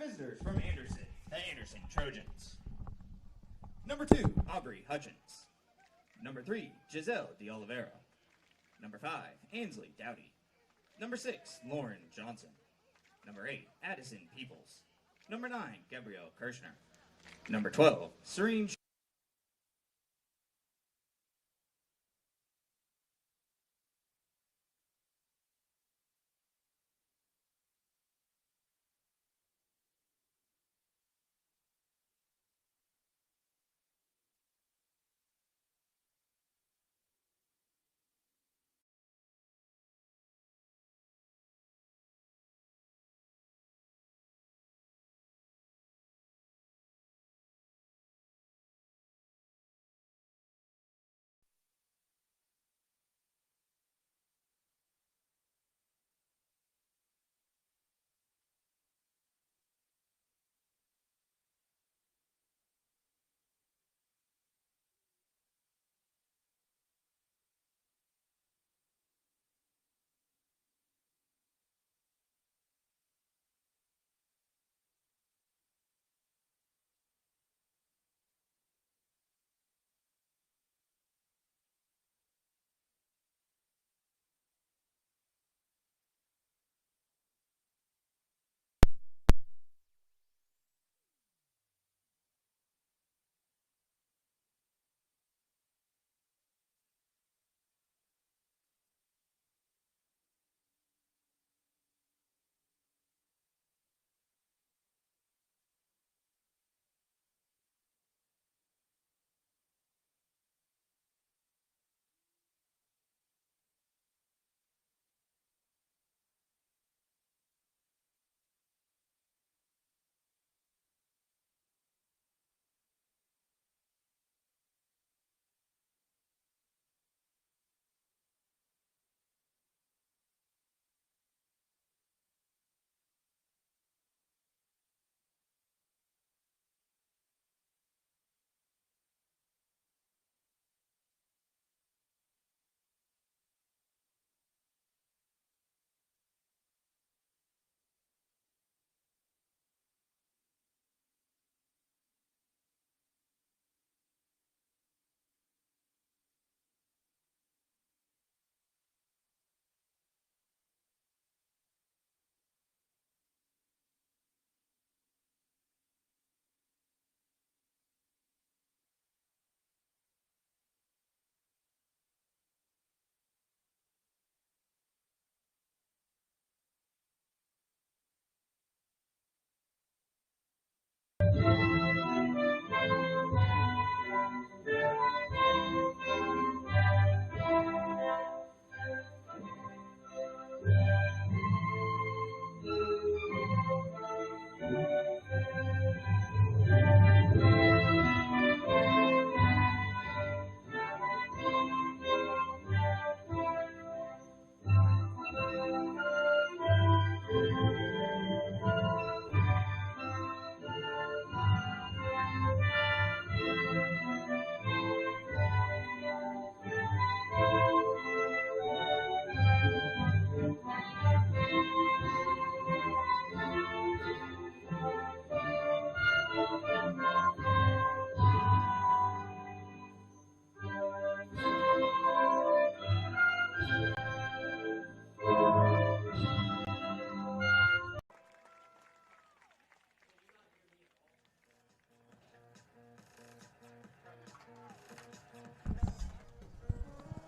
visitors from Anderson, the Anderson Trojans. Number 2, Aubrey Hutchins. Number 3, Giselle De Oliveira. Number 5, Ansley Dowdy. Number 6, Lauren Johnson. Number 8, Addison Peoples. Number 9, Gabrielle Kirshner. Number 12, Serene.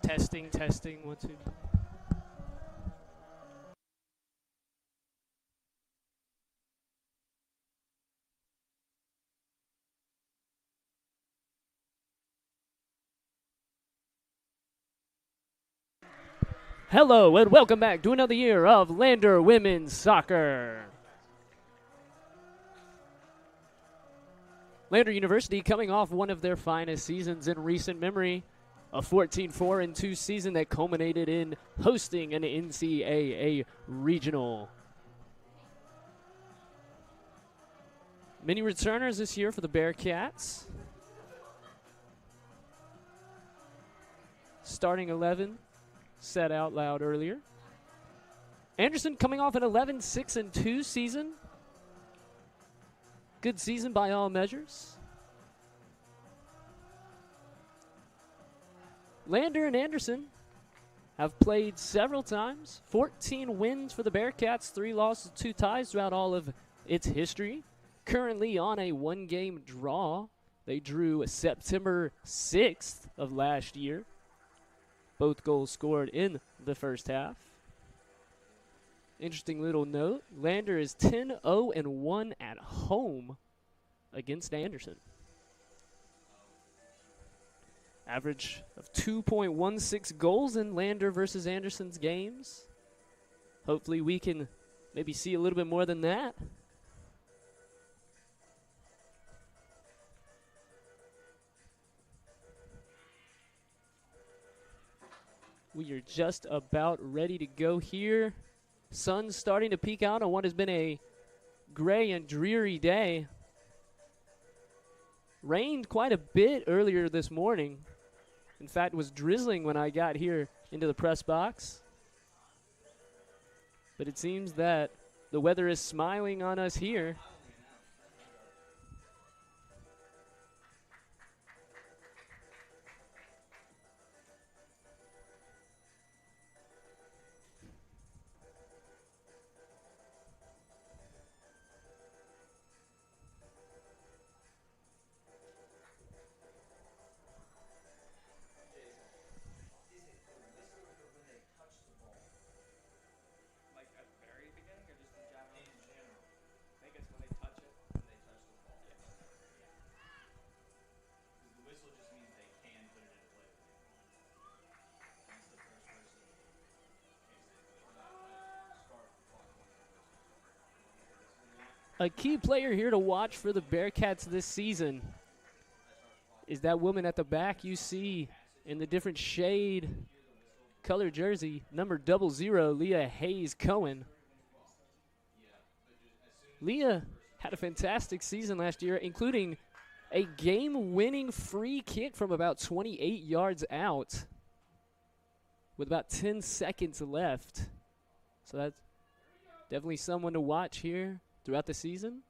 Testing, testing, 1, 2. Hello and welcome back to another year of Lander Women's Soccer. Lander University coming off one of their finest seasons in recent memory, a 14-4-2 season that culminated in hosting an NCAA regional. Many returners this year for the Bearcats. Starting 11, said out loud earlier. Anderson coming off an 11-6-2 season. Good season by all measures. Lander and Anderson have played several times. 14 wins for the Bearcats, 3 losses, 2 ties throughout all of its history. Currently on a 1-game draw. They drew September 6th of last year. Both goals scored in the first half. Interesting little note, Lander is 10-0-1 at home against Anderson. Average of 2.16 goals in Lander versus Anderson's games. Hopefully we can maybe see a little bit more than that. We are just about ready to go here. Sun's starting to peek out on what has been a gray and dreary day. Rained quite a bit earlier this morning. In fact, it was drizzling when I got here into the press box. But it seems that the weather is smiling on us here. A key player here to watch for the Bearcats this season is that woman at the back you see in the different shade color jersey, number 00, Leah Hayes-Cohen. Leah had a fantastic season last year, including a game-winning free kick from about 28 yards out with about 10 seconds left. So that's definitely someone to watch here throughout the season.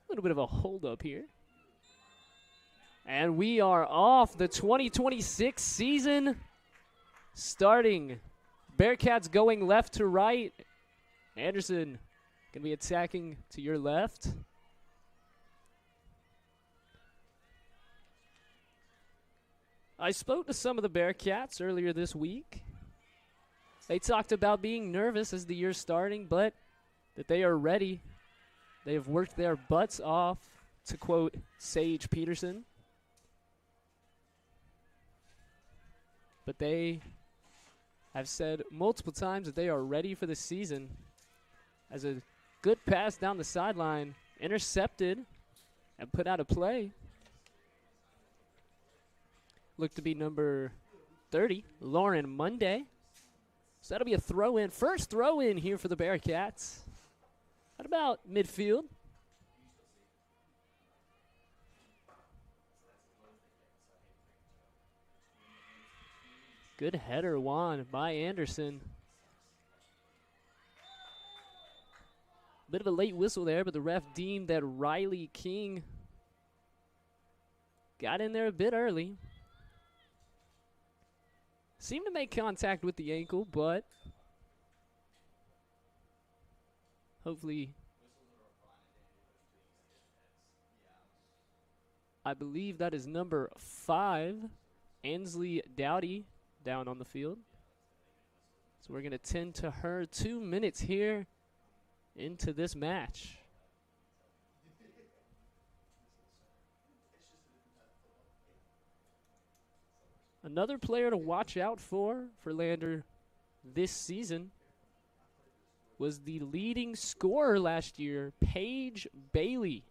A little bit of a hold-up here. And we are off the 2026 season starting. Bearcats going left to right. Anderson going to be attacking to your left. I spoke to some of the Bearcats earlier this week. They talked about being nervous as the year's starting, but that they are ready. They have worked their butts off, to quote Sage Peterson. But they have said multiple times that they are ready for the season. As a good pass down the sideline, intercepted and put out of play. Looked to be number 30, Lauren Monday. So that'll be a throw-in, first throw-in here for the Bearcats. At about midfield. Good header won by Anderson. Bit of a late whistle there, but the ref deemed that Riley King got in there a bit early. Seemed to make contact with the ankle, but hopefully, I believe that is number 5, Ansley Dowdy, down on the field. So we're going to tend to her 2 minutes here into this match. Another player to watch out for Lander this season was the leading scorer last year, Paige Bailey.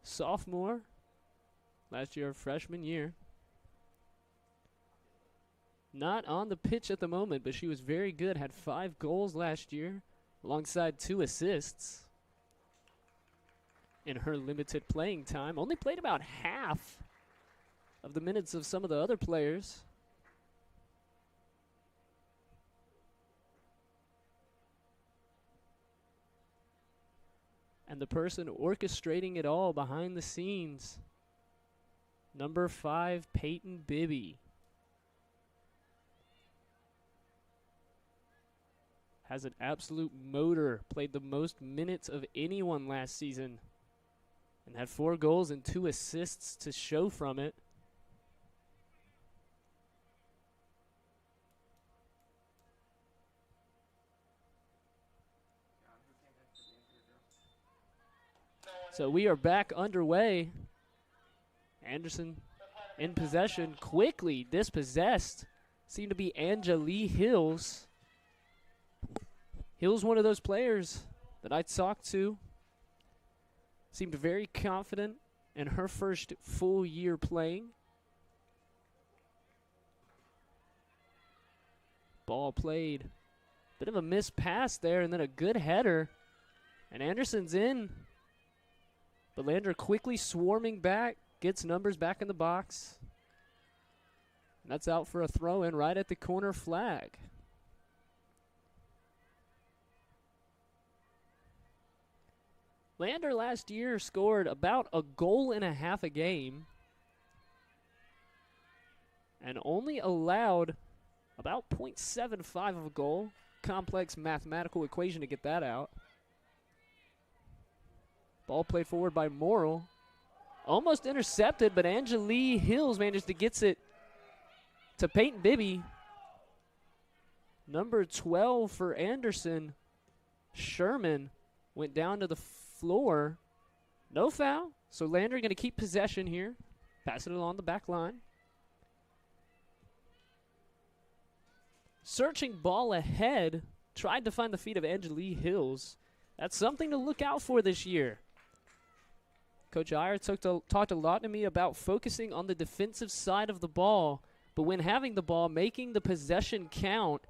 Sophomore, last year, freshman year. Not on the pitch at the moment, but she was very good. Had 5 goals last year, alongside 2 assists in her limited playing time. Only played about half of the minutes of some of the other players. And the person orchestrating it all behind the scenes, number 5, Peyton Bibby. Has an absolute motor, played the most minutes of anyone last season, and had 4 goals and 2 assists to show from it. So we are back underway. Anderson in possession, quickly dispossessed. Seemed to be Angeli Hills. Hills, one of those players that I talked to. Seemed very confident in her first full year playing. Ball played. Bit of a missed pass there, and then a good header. And Anderson's in. But Lander quickly swarming back, gets numbers back in the box. And that's out for a throw-in right at the corner flag. Lander last year scored about a goal and a half a game and only allowed about .75 of a goal. Complex mathematical equation to get that out. Ball played forward by Morrill. Almost intercepted, but Angeli Hills managed to get it to Peyton Bibby. Number 12 for Anderson, Sherman, went down to the floor. No foul, so Lander going to keep possession here. Pass it along the back line. Searching ball ahead, tried to find the feet of Angeli Hills. That's something to look out for this year. Coach Iyer talked a lot to me about focusing on the defensive side of the ball, but when having the ball, making the possession count,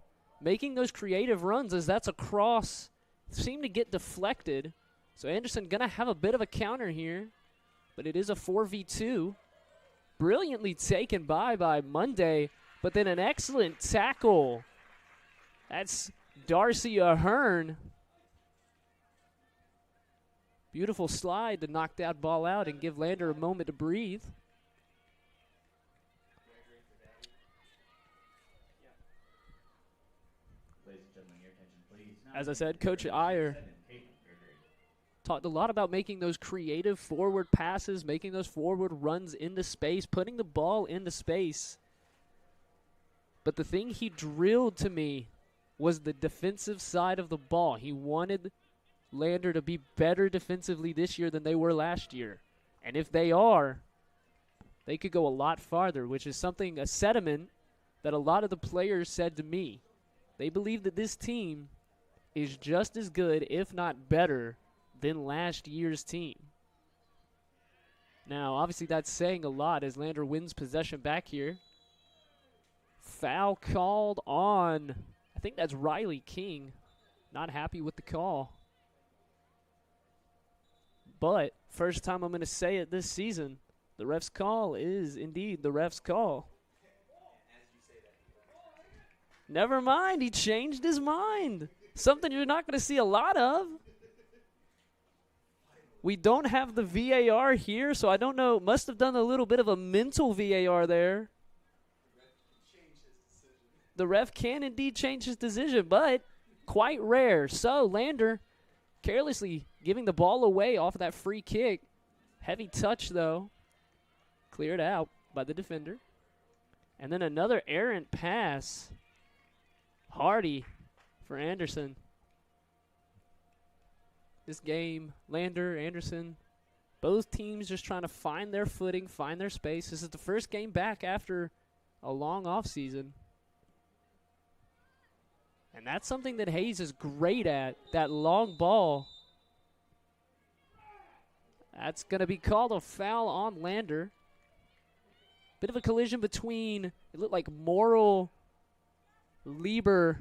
making those creative runs as that's a cross, seem to get deflected. So Anderson going to have a bit of a counter here, but it is a 4v2. Brilliantly taken by Monday, but then an excellent tackle. That's Darcy Ahern. Beautiful slide to knock that ball out and give Lander a moment to breathe. As I said, Coach Iyer talked a lot about making those creative forward passes, making those forward runs into space, putting the ball into space. But the thing he drilled to me was the defensive side of the ball. He wanted Lander to be better defensively this year than they were last year. And if they are, they could go a lot farther, which is something, a sentiment that a lot of the players said to me. They believe that this team is just as good, if not better, than last year's team. Now, obviously that's saying a lot as Lander wins possession back here. Foul called on, I think that's Riley King. Not happy with the call. But first time I'm going to say it this season, the ref's call is indeed the ref's call. Never mind, he changed his mind. Something you're not going to see a lot of. We don't have the VAR here, so I don't know. Must have done a little bit of a mental VAR there. The ref can indeed change his decision, but quite rare. So Lander carelessly giving the ball away off of that free kick. Heavy touch, though. Cleared out by the defender. And then another errant pass. Hardy for Anderson. This game, Lander, Anderson, both teams just trying to find their footing, find their space. This is the first game back after a long offseason. And that's something that Hayes is great at, that long ball. That's going to be called a foul on Lander. Bit of a collision between, it looked like Morrill, Lieber,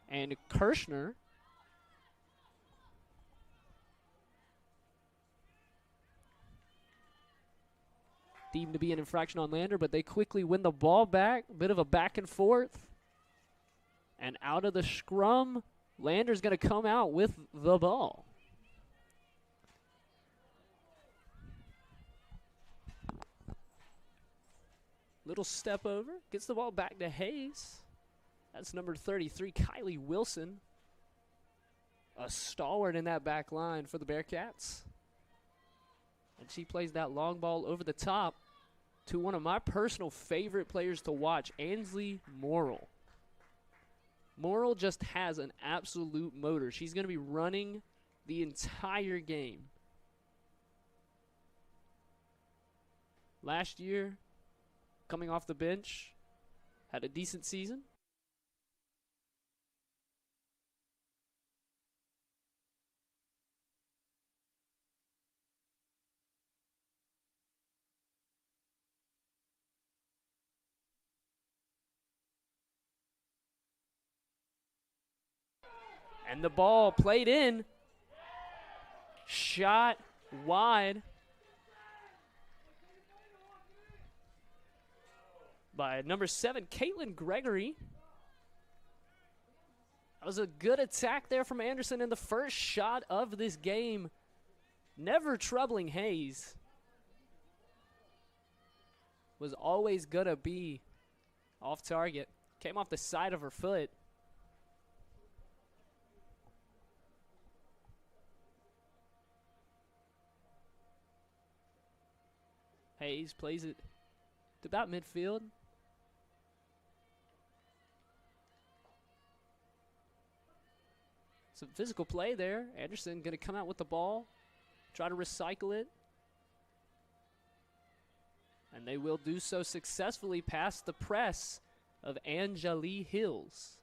and Kirschner. deemed to be an infraction on Lander, but they quickly win the ball back. A bit of a back and forth. And out of the scrum, Lander's going to come out with the ball. Little step over, gets the ball back to Hayes. That's number 33, Kylie Wilson. A stalwart in that back line for the Bearcats. And she plays that long ball over the top to one of my personal favorite players to watch, Ansley Morrill. Morrill just has an absolute motor. She's going to be running the entire game. Last year, coming off the bench, had a decent season. And the ball played in. Shot wide by number 7, Caitlin Gregory. That was a good attack there from Anderson in the first shot of this game. Never troubling Hayes. Was always going to be off target. Came off the side of her foot. Hayes plays it to about midfield. Some physical play there. Anderson going to come out with the ball, try to recycle it. And they will do so successfully past the press of Anjali Hills.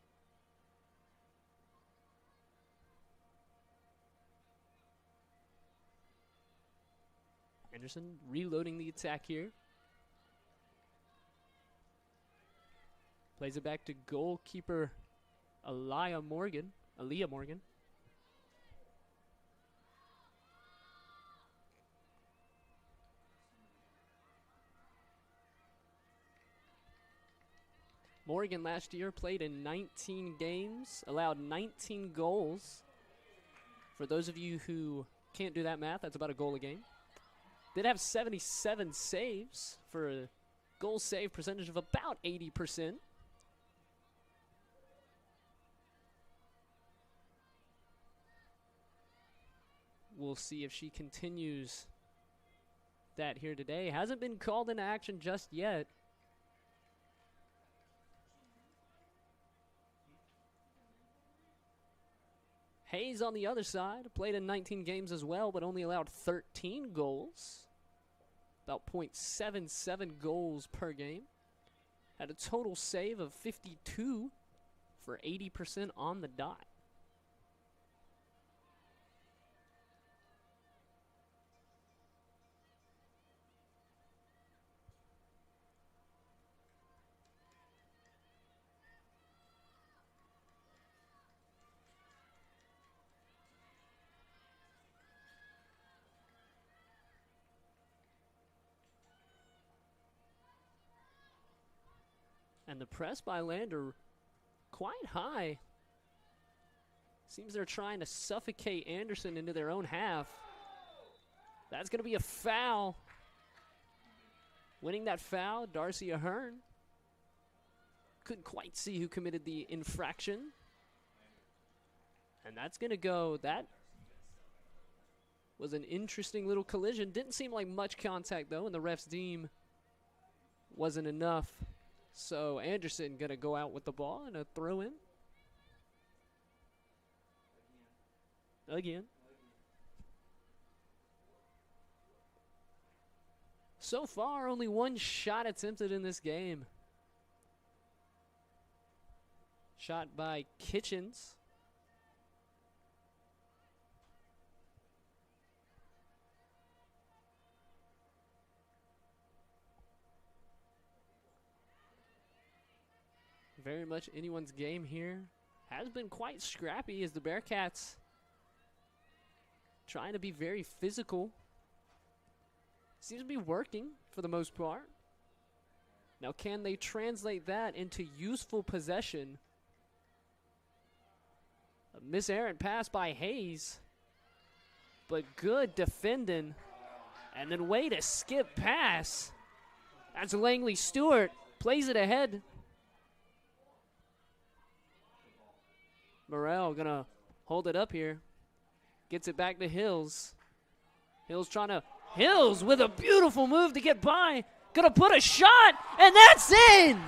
Anderson reloading the attack here. Plays it back to goalkeeper Aaliyah Morgan. Morgan last year played in 19 games, allowed 19 goals. For those of you who can't do that math, that's about a goal a game. Did have 77 saves for a goal save percentage of about 80%. We'll see if she continues that here today. Hasn't been called into action just yet. Hayes on the other side, played in 19 games as well, but only allowed 13 goals. About .77 goals per game. Had a total save of 52 for 80% on the dot. And the press by Lander quite high. Seems they're trying to suffocate Anderson into their own half. That's going to be a foul. Winning that foul, Darcy Ahern. Couldn't quite see who committed the infraction. And that's going to go. That was an interesting little collision. Didn't seem like much contact, though, and the ref's deem wasn't enough. So Anderson going to go out with the ball and a throw in. Again. So far, only one shot attempted in this game. Shot by Kitchens. Very much anyone's game here. Has been quite scrappy as the Bearcats trying to be very physical. Seems to be working for the most part. Now, can they translate that into useful possession? A miserrant pass by Hayes, but good defending. And then way to skip pass. That's Langley Stewart. Plays it ahead. Morrell gonna hold it up here. Gets it back to Hills. Hills with a beautiful move to get by. Gonna put a shot, and that's in!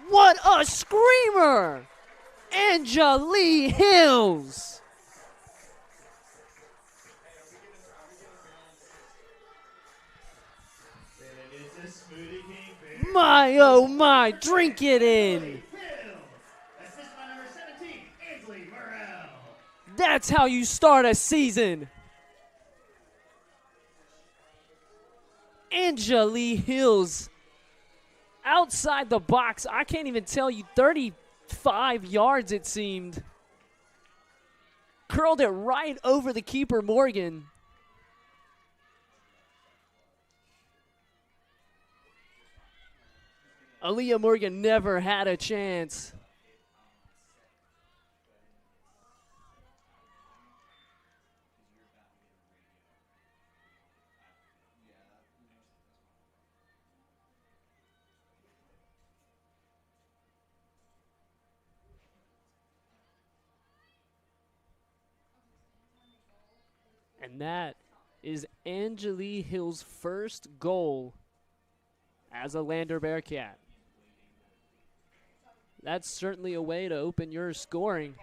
What a screamer! Angelique Hills! My, oh my, drink it in! That's how you start a season! Angelique Hills, outside the box, I can't even tell you, 35 yards it seemed. Curled it right over the keeper, Morgan. Aaliyah Morgan never had a chance. And that is Angelique Hill's first goal as a Lander Bearcat. That's certainly a way to open your scoring.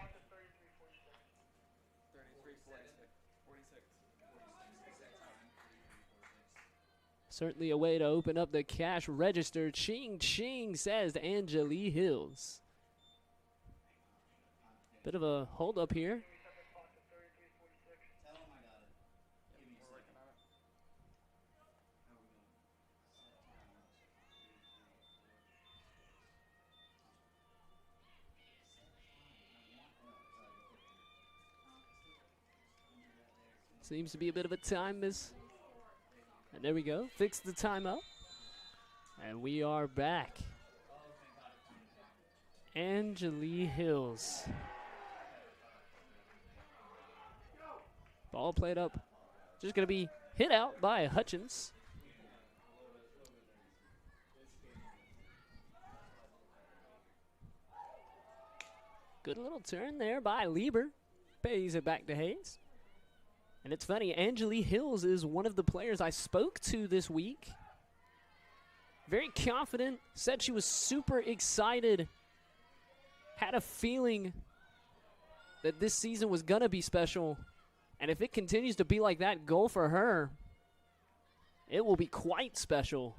Certainly a way to open up the cash register. Ching ching, says Angelique Hills. Bit of a hold up here. Seems to be a bit of a time miss. And there we go. Fix the timeout. And we are back. Angelique Hills. Ball played up. Just going to be hit out by Hutchins. Good little turn there by Lieber. Pays it back to Hayes. And it's funny, Angelique Hills is one of the players I spoke to this week. Very confident, said she was super excited, had a feeling that this season was going to be special. And if it continues to be like that, goal for her, it will be quite special.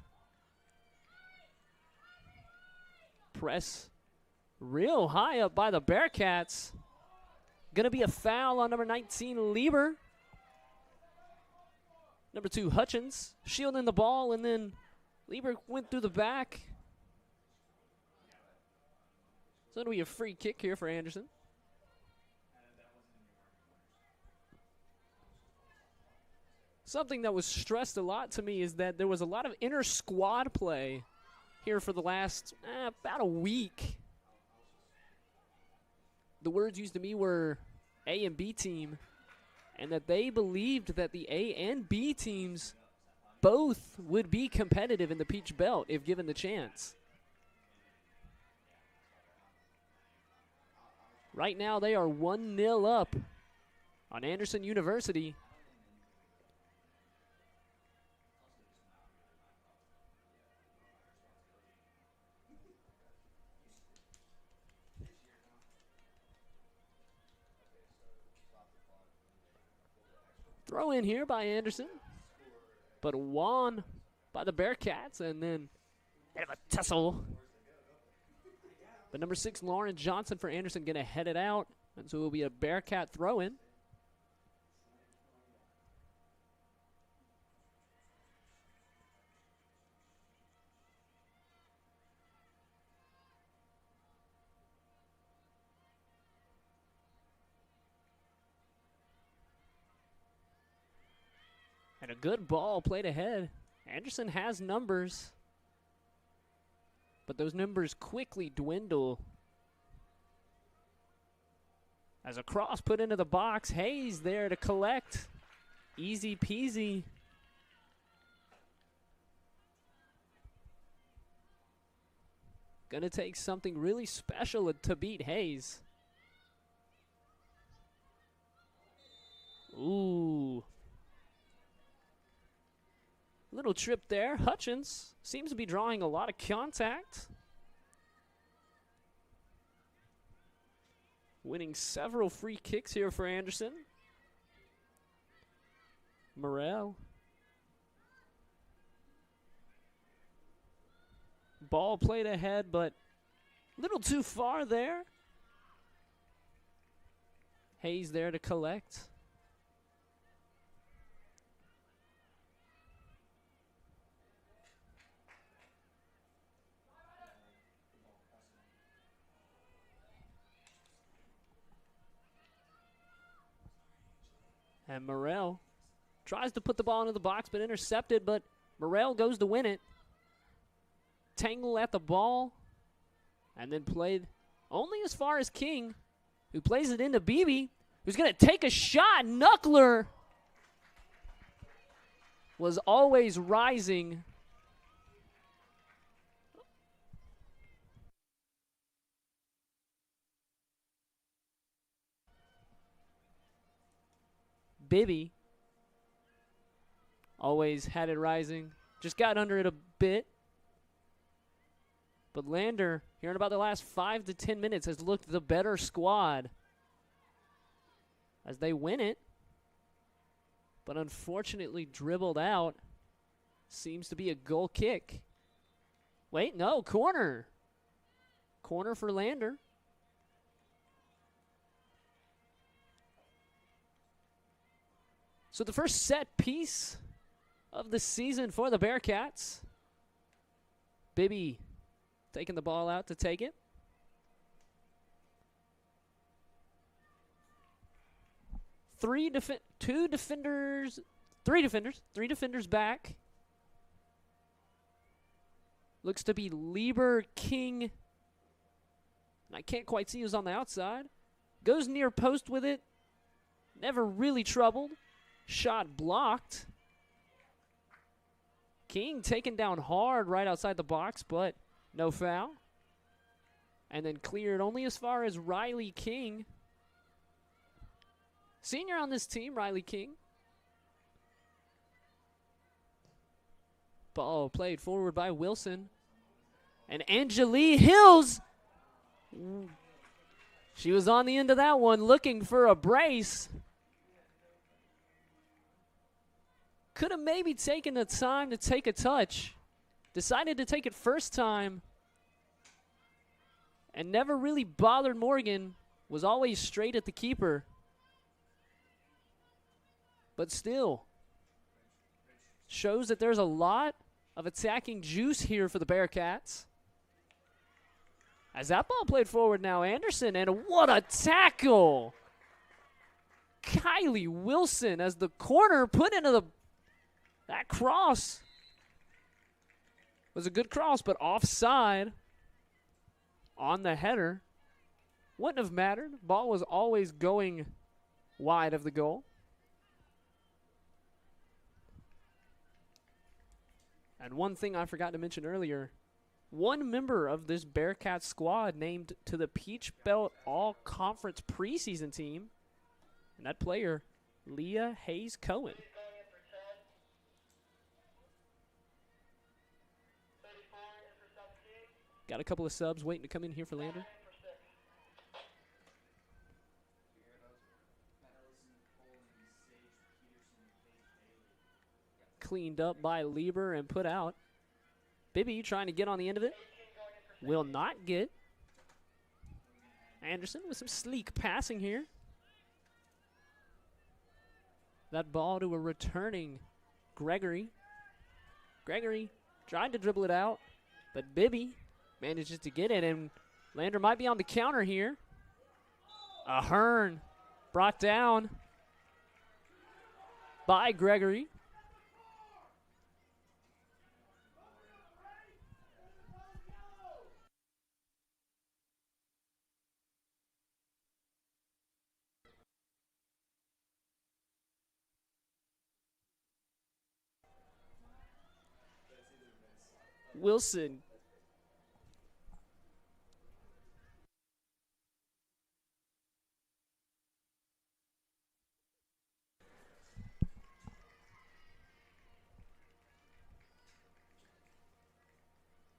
Press real high up by the Bearcats. Going to be a foul on number 19, Lieber. Number 2, Hutchins, shielding the ball, and then Lieber went through the back. So it'll be a free kick here for Anderson. Something that was stressed a lot to me is that there was a lot of inter-squad play here for the last about a week. The words used to me were A and B team. And that they believed that the A and B teams both would be competitive in the Peach Belt if given the chance. Right now they are 1-0 up on Anderson University. Throw in here by Anderson, but won by the Bearcats, and then bit of a tussle. But number 6, Lauren Johnson for Anderson, going to head it out, and so it will be a Bearcat throw-in. And a good ball played ahead. Anderson has numbers, but those numbers quickly dwindle. As a cross put into the box, Hayes there to collect. Easy peasy. Gonna take something really special to beat Hayes. Ooh. Little trip there. Hutchins seems to be drawing a lot of contact. Winning several free kicks here for Anderson. Morel. Ball played ahead, but a little too far there. Hayes there to collect. And Morel tries to put the ball into the box, but intercepted, but Morel goes to win it. Tangle at the ball, and then played only as far as King, who plays it into Beebe, who's going to take a shot. Knuckler was always rising. Bibby always had it rising. Just got under it a bit. But Lander, here in about the last 5 to 10 minutes, has looked the better squad as they win it. But unfortunately dribbled out. Seems to be a goal kick. Wait, no, corner. Corner for Lander. So the first set piece of the season for the Bearcats. Bibby taking the ball out to take it. Three defenders back. Looks to be Lieber, King. I can't quite see who's on the outside. Goes near post with it. Never really troubled. Shot blocked. King taken down hard right outside the box, but no foul. And then cleared only as far as Riley King. Senior on this team, Riley King. Ball played forward by Wilson. And Angelie Hills. She was on the end of that one looking for a brace. Could have maybe taken the time to take a touch. Decided to take it first time. And never really bothered Morgan. Was always straight at the keeper. But still, shows that there's a lot of attacking juice here for the Bearcats. As that ball played forward now, Anderson, and what a tackle! Kylie Wilson as the corner put into that cross. Was a good cross, but offside on the header. Wouldn't have mattered. Ball was always going wide of the goal. And one thing I forgot to mention earlier, one member of this Bearcat squad named to the Peach Belt All-Conference preseason team, and that player, Leah Hayes Cohen. Got a couple of subs waiting to come in here for Lander. Cleaned up by Lieber and put out. Bibby trying to get on the end of it. Will not get. Anderson with some sleek passing here. That ball to a returning Gregory. Gregory tried to dribble it out, but Bibby manages to get it, and Lander might be on the counter here. Ahern brought down by Gregory. Wilson.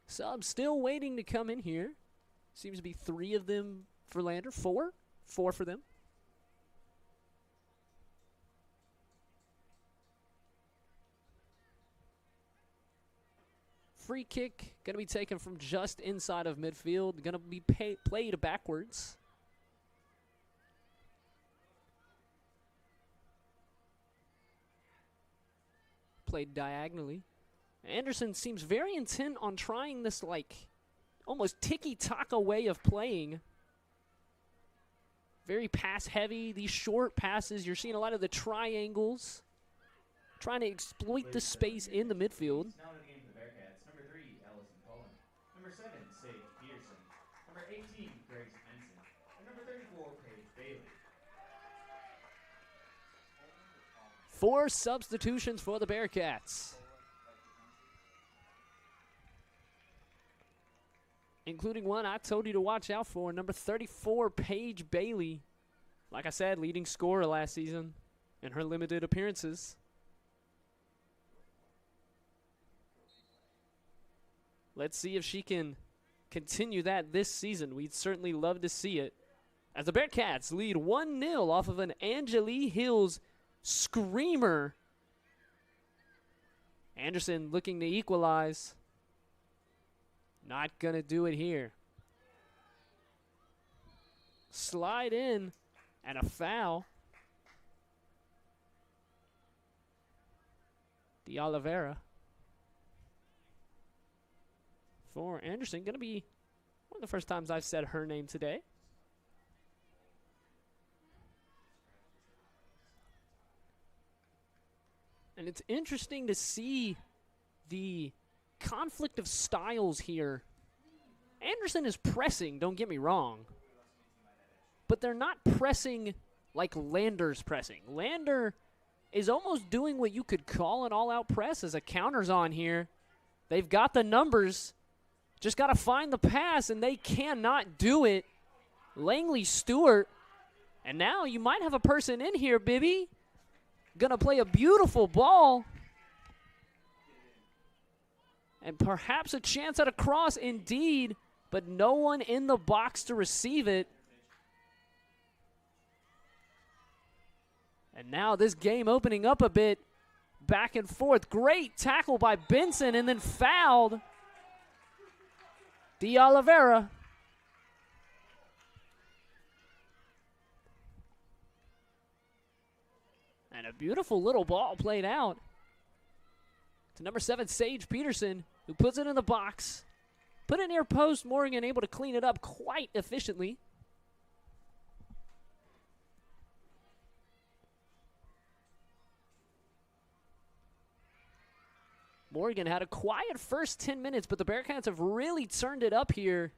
Subs still waiting to come in here. Seems to be 3 of them for Lander. 4? 4 for them. Free kick going to be taken from just inside of midfield. Going to be played backwards. Played diagonally. Anderson seems very intent on trying this, like, almost tiki-taka way of playing. Very pass-heavy. These short passes, you're seeing a lot of the triangles. Trying to exploit the space in the midfield. Now in the game for the Bearcats, number 3, Allison Cullen. Number 7, Sage Peterson. Number 18, Grace Benson. And number 34, Paige Bailey. 4 substitutions for the Bearcats, including one I told you to watch out for, number 34, Paige Bailey. Like I said, leading scorer last season in her limited appearances. Let's see if she can continue that this season. We'd certainly love to see it. As the Bearcats lead 1-0 off of an Angeli Hills screamer. Anderson looking to equalize. Not going to do it here. Slide in and a foul. De Oliveira. For Anderson, going to be one of the first times I've said her name today. And it's interesting to see the conflict of styles here. Anderson is pressing, don't get me wrong. But they're not pressing like Lander's pressing. Lander is almost doing what you could call an all-out press as a counter's on here. They've got the numbers. Just got to find the pass, and they cannot do it. Langley Stewart. And now you might have a person in here, Bibby. Gonna play a beautiful ball. And perhaps a chance at a cross indeed, but no one in the box to receive it. And now this game opening up a bit. Back and forth. Great tackle by Benson and then fouled. De Oliveira. And a beautiful little ball played out to number 7, Sage Peterson, who puts it in the box. Put it near post. Morgan able to clean it up quite efficiently. Morgan had a quiet first 10 minutes, but the Bearcats have really turned it up here.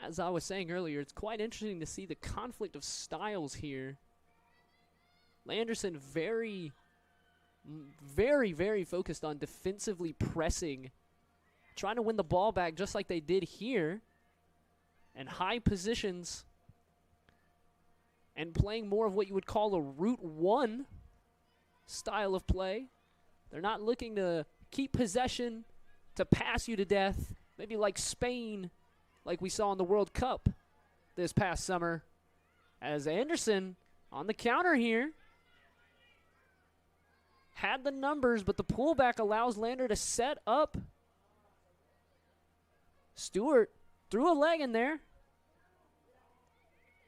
As I was saying earlier, it's quite interesting to see the conflict of styles here. Landerson very focused on defensively pressing, trying to win the ball back just like they did here. And high positions and playing more of what you would call a route one style of play. They're not looking to keep possession, to pass you to death, maybe like Spain, like we saw in the World Cup this past summer. As Anderson on the counter here had the numbers, but the pullback allows Lander to set up. Stewart threw a leg in there.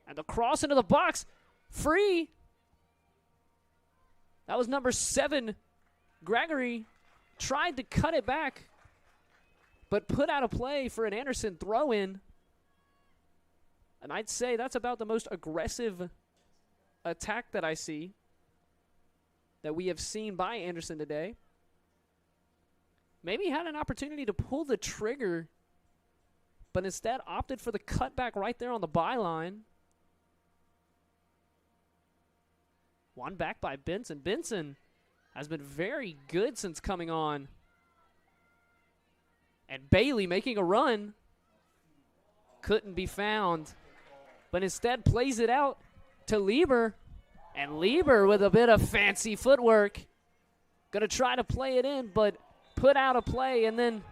And the cross into the box. Free. That was number 7. Gregory tried to cut it back, but put out a play for an Anderson throw-in. And I'd say that's about the most aggressive attack that I see, that we have seen by Anderson today. Maybe had an opportunity to pull the trigger, but instead opted for the cutback right there on the byline. Won back by Benson. Benson has been very good since coming on. And Bailey making a run. Couldn't be found. But instead plays it out to Lieber. And Lieber with a bit of fancy footwork. Going to try to play it in, but put out a play. And then,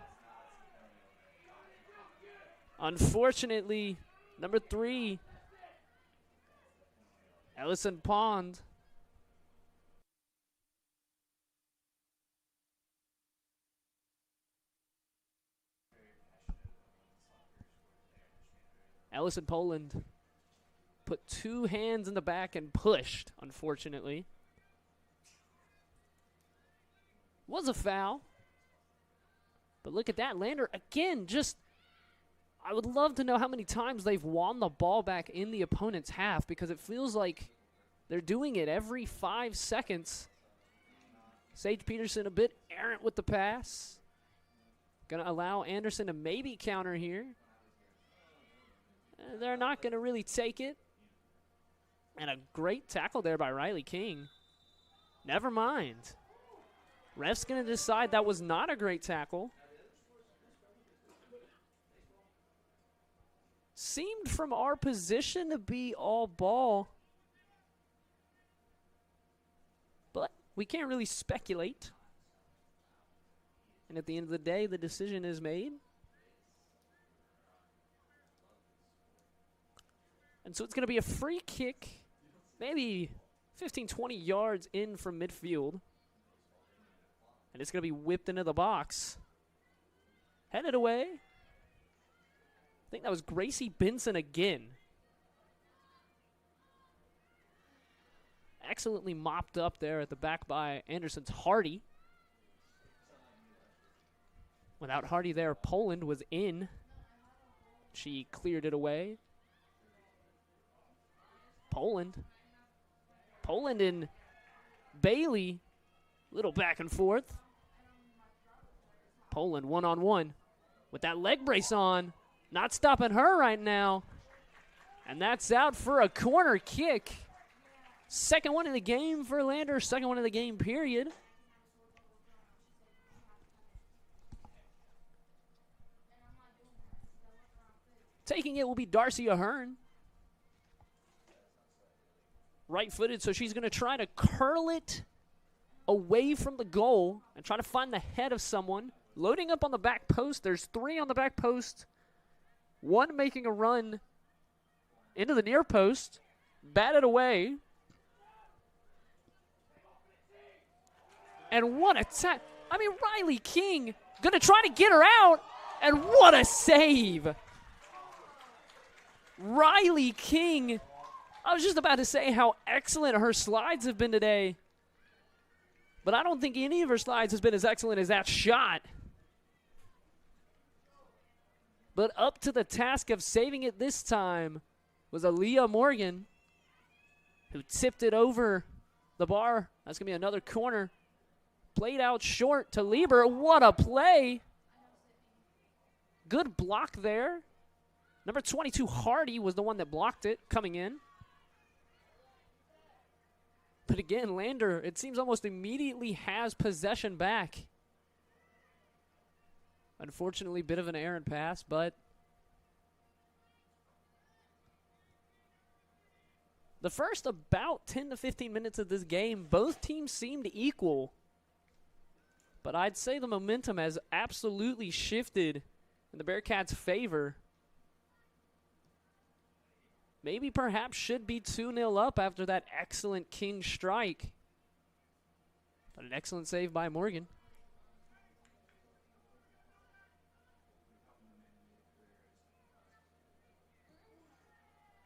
unfortunately, number 3, Ellison Pond. Ellison Poland put 2 hands in the back and pushed, unfortunately. Was a foul. But look at that. Lander, again, just, I would love to know how many times they've won the ball back in the opponent's half, because it feels like they're doing it every 5 seconds. Sage Peterson a bit errant with the pass. Going to allow Anderson to maybe counter here. They're not going to really take it. And a great tackle there by Riley King. Never mind. Ref's going to decide that was not a great tackle. Seemed from our position to be all ball. But we can't really speculate. And at the end of the day, the decision is made. And so it's going to be a free kick, maybe 15, 20 yards in from midfield. And it's going to be whipped into the box. Headed away. I think that was Gracie Benson again. Excellently mopped up there at the back by Anderson's Hardy. Without Hardy there, Poland was in. She cleared it away. Poland and Bailey, little back and forth. Poland one-on-one with that leg brace on, not stopping her right now. And that's out for a corner kick. Second one in the game for Lander, second one in the game, period. Taking it will be Darcy Ahern. Right-footed, so she's going to try to curl it away from the goal and try to find the head of someone. Loading up on the back post. There's 3 on the back post. 1 making a run into the near post. Batted away. And what a tackle. I mean, Riley King going to try to get her out. And what a save. Riley King. I was just about to say how excellent her slides have been today. But I don't think any of her slides has been as excellent as that shot. But up to the task of saving it this time was Aaliyah Morgan, who tipped it over the bar. That's going to be another corner. Played out short to Lieber. What a play. Good block there. Number 22, Hardy, was the one that blocked it coming in. But again, Lander, it seems almost immediately has possession back. Unfortunately, bit of an errant pass, but the first about 10 to 15 minutes of this game, both teams seemed equal. But I'd say the momentum has absolutely shifted in the Bearcats' favor. Maybe perhaps should be 2-0 up after that excellent King strike. But an excellent save by Morgan.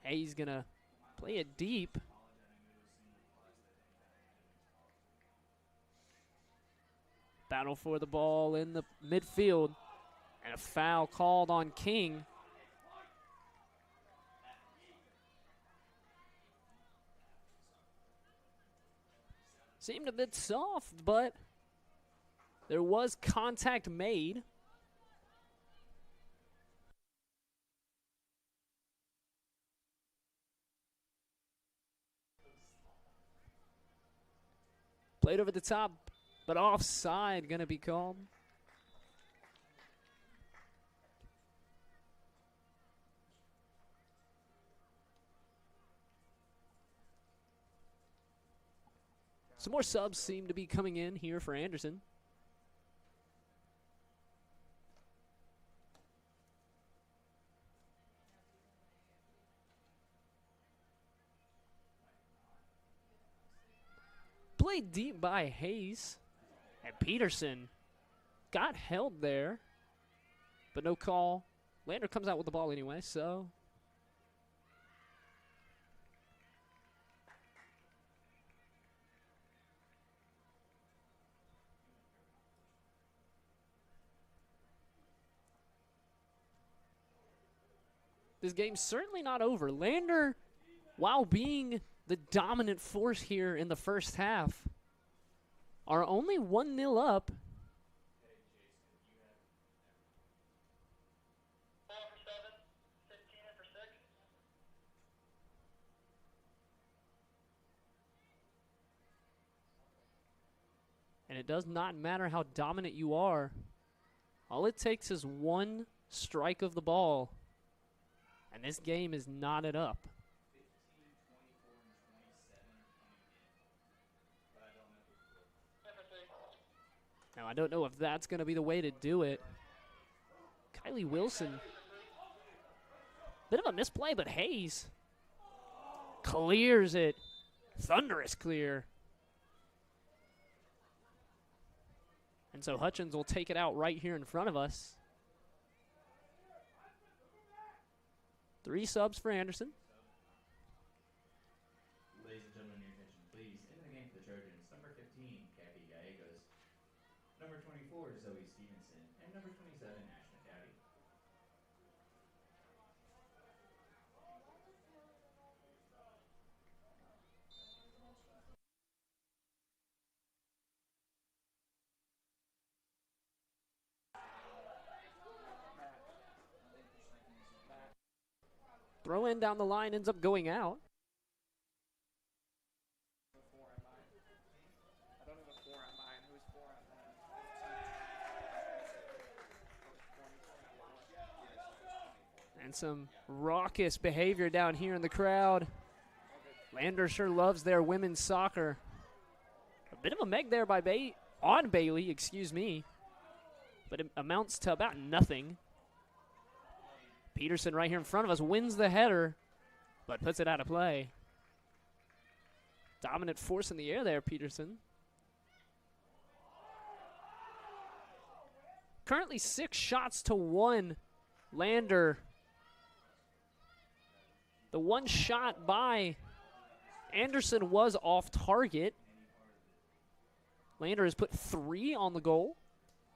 Hayes going to play it deep. Battle for the ball in the midfield. And a foul called on King. Seemed a bit soft, but there was contact made. Played over the top, but offside going to be called. Some more subs seem to be coming in here for Anderson. Played deep by Hayes. And Peterson got held there, but no call. Lander comes out with the ball anyway, so. This game's certainly not over. Lander, while being the dominant force here in the first half, are only 1-0 up. And it does not matter how dominant you are. All it takes is one strike of the ball, and this game is knotted up. Now, I don't know if that's going to be the way to do it. Kylie Wilson. Bit of a misplay, but Hayes clears it. Thunderous clear. And so Hutchins will take it out right here in front of us. 3 subs for Anderson. Ladies and gentlemen, your attention, please. Into the game for the Trojans, number 15, Kathy Gallegos. Number 24, Zoe Stevenson. And number 27, Ash McCabby. Throw in down the line ends up going out. And some raucous behavior down here in the crowd. Lander sure loves their women's soccer. A bit of a meg there by Bailey, excuse me. But it amounts to about nothing. Peterson right here in front of us wins the header, but puts it out of play. Dominant force in the air there, Peterson. Currently 6 shots to 1. Lander. The one shot by Anderson was off target. Lander has put 3 on the goal.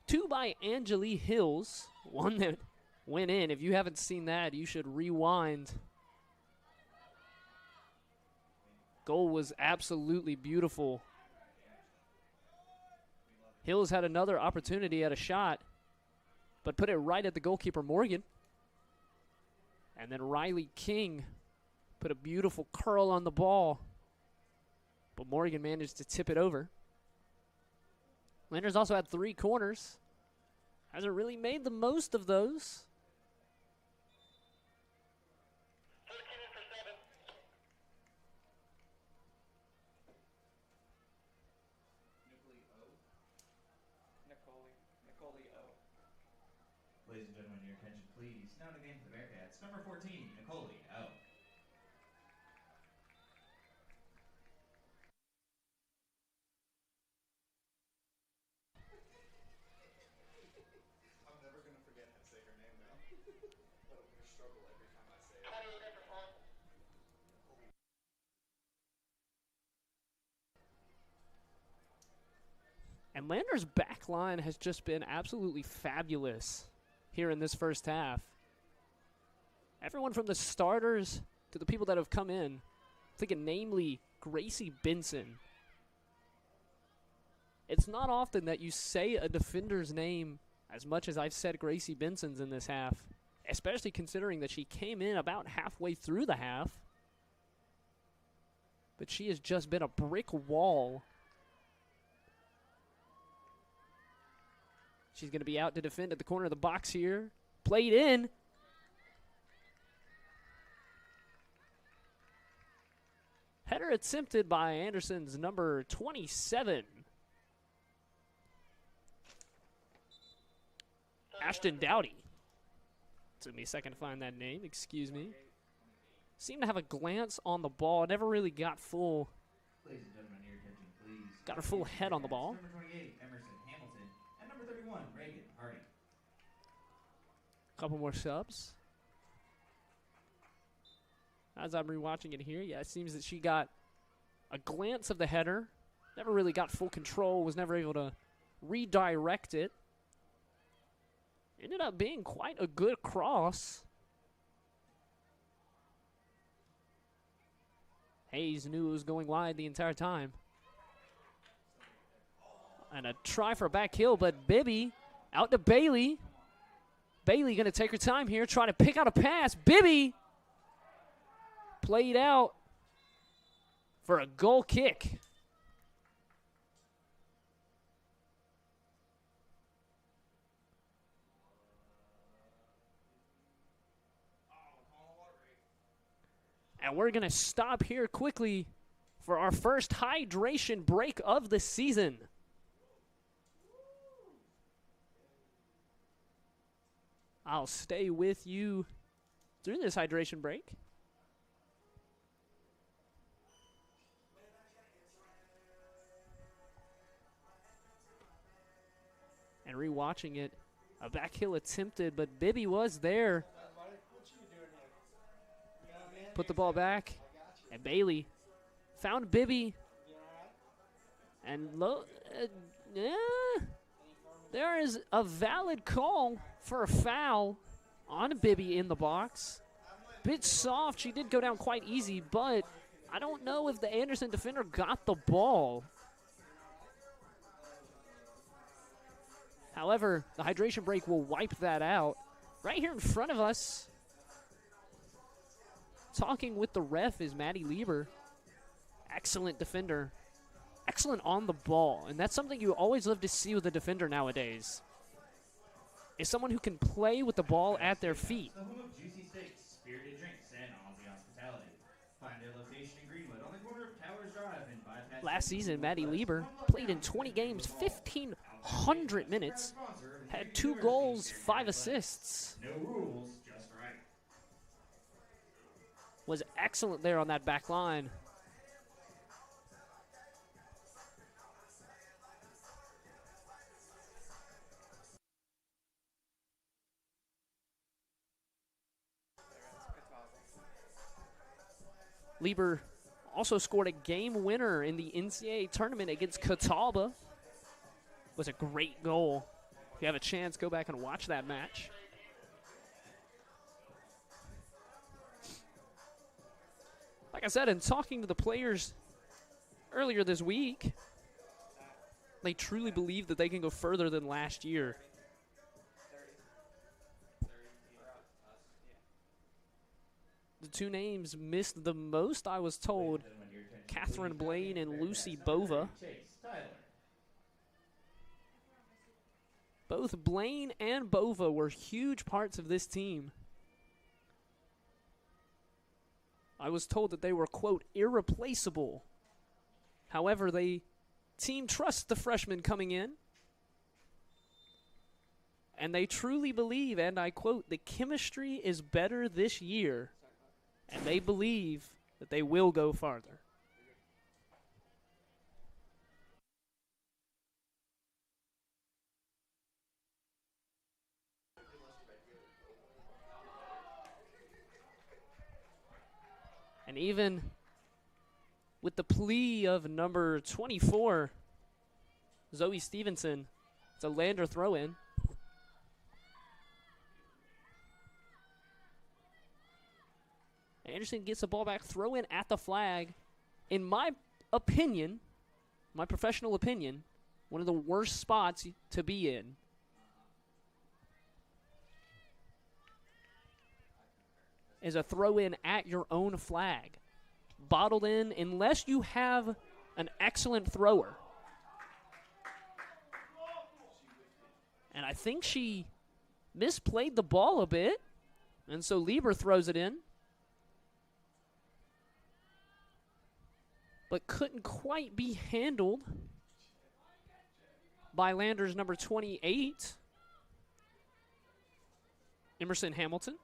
2 by Angeli Hills. 1 that went in. If you haven't seen that, you should rewind. Goal was absolutely beautiful. Hills had another opportunity at a shot, but put it right at the goalkeeper, Morgan. And then Riley King put a beautiful curl on the ball, but Morgan managed to tip it over. Lander's also had 3 corners. Hasn't really made the most of those. Ladies and gentlemen, your attention, please. Now to the game for the Bearcats, number 14, Nicole O. I'm never going to forget how to say her name now. But I'm going to struggle every time I say it. And Lander's back line has just been absolutely fabulous here in this first half. Everyone from the starters to the people that have come in, thinking namely Gracie Benson. It's not often that you say a defender's name as much as I've said Gracie Benson's in this half, especially considering that she came in about halfway through the half. But she has just been a brick wall She's going to be out to defend at the corner of the box here. Played in. Header attempted by Anderson's number 27. Ashton Dowdy. Took me a second to find that name, excuse me. Seemed to have a glance on the ball, never really got full. Ladies and gentlemen, your attention, please. Got her full head on the ball. Number 28, Emerson Hamilton, and number 31, Reagan Hardy. Couple more subs. As I'm rewatching it here, yeah, it seems that she got a glance of the header. Never really got full control, was never able to redirect it. Ended up being quite a good cross. Hayes knew it was going wide the entire time. And a try for a back heel, but Bibby out to Bailey. Bailey going to take her time here, try to pick out a pass. Bibby played out for a goal kick. And we're going to stop here quickly for our first hydration break of the season. I'll stay with you through this hydration break. And rewatching it, a back heel attempted, but Bibby was there. Put the ball back, and Bailey found Bibby. And there is a valid call for a foul on Bibby in the box. Bit soft. She did go down quite easy, but I don't know if the Anderson defender got the ball. However, the hydration break will wipe that out. Right here in front of us, talking with the ref, is Maddie Lieber. Excellent defender. Excellent on the ball. And that's something you always love to see with a defender nowadays, is someone who can play with the ball at their feet. The home of juicy steaks, spirited drinks, and Aussie hospitality. Find their location in Greenwood on the corner of Towers Drive and Bypass. Last season, Maddie Lieber played in 20 games, 1,500 minutes, had 2 goals, 5 assists. No rules, just right. Was excellent there on that back line. Lieber also scored a game winner in the NCAA tournament against Catawba. Was a great goal. If you have a chance, go back and watch that match. Like I said, in talking to the players earlier this week, they truly believe that they can go further than last year. The 2 names missed the most, I was told, Catherine Blaine and Lucy Bova. Both Blaine and Bova were huge parts of this team. I was told that they were, quote, irreplaceable. However, the team trusts the freshmen coming in, and they truly believe, and I quote, the chemistry is better this year, and they believe that they will go farther. And even with the plea of number 24, Zoe Stevenson, it's a Lander throw-in. Anderson gets the ball back, throw in at the flag. In my opinion, my professional opinion, one of the worst spots to be in. Is a throw in at your own flag. Bottled in unless you have an excellent thrower. And I think she misplayed the ball a bit. And so Lieber throws it in. But couldn't quite be handled by Landers number 28, Emerson Hamilton.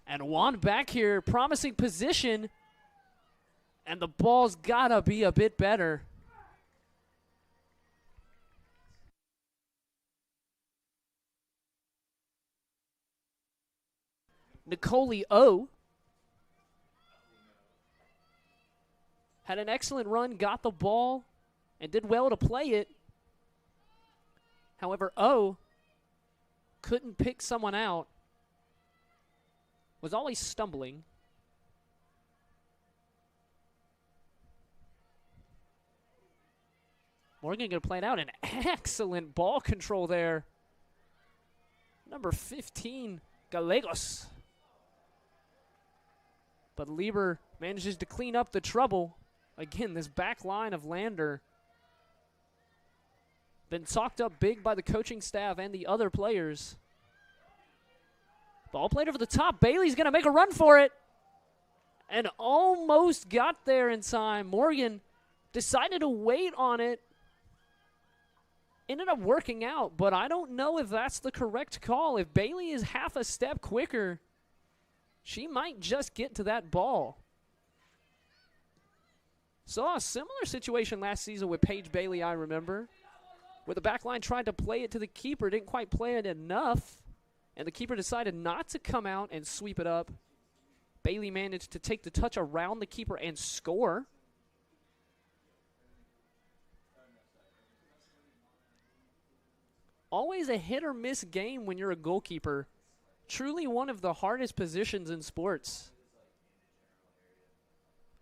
And Juan back here, promising position. And the ball's gotta be a bit better. Nicole O had an excellent run, got the ball, and did well to play it. However, O couldn't pick someone out. Was always stumbling. Morgan going to play it out. An excellent ball control there. Number 15, Gallegos. But Lieber manages to clean up the trouble. Again, this back line of Lander been talked up big by the coaching staff and the other players. Ball played over the top. Bailey's going to make a run for it. And almost got there in time. Morgan decided to wait on it. Ended up working out, but I don't know if that's the correct call. If Bailey is half a step quicker, she might just get to that ball. Saw a similar situation last season with Paige Bailey, I remember, where the back line tried to play it to the keeper, didn't quite play it enough, and the keeper decided not to come out and sweep it up. Bailey managed to take the touch around the keeper and score. Always a hit or miss game when you're a goalkeeper. Truly one of the hardest positions in sports.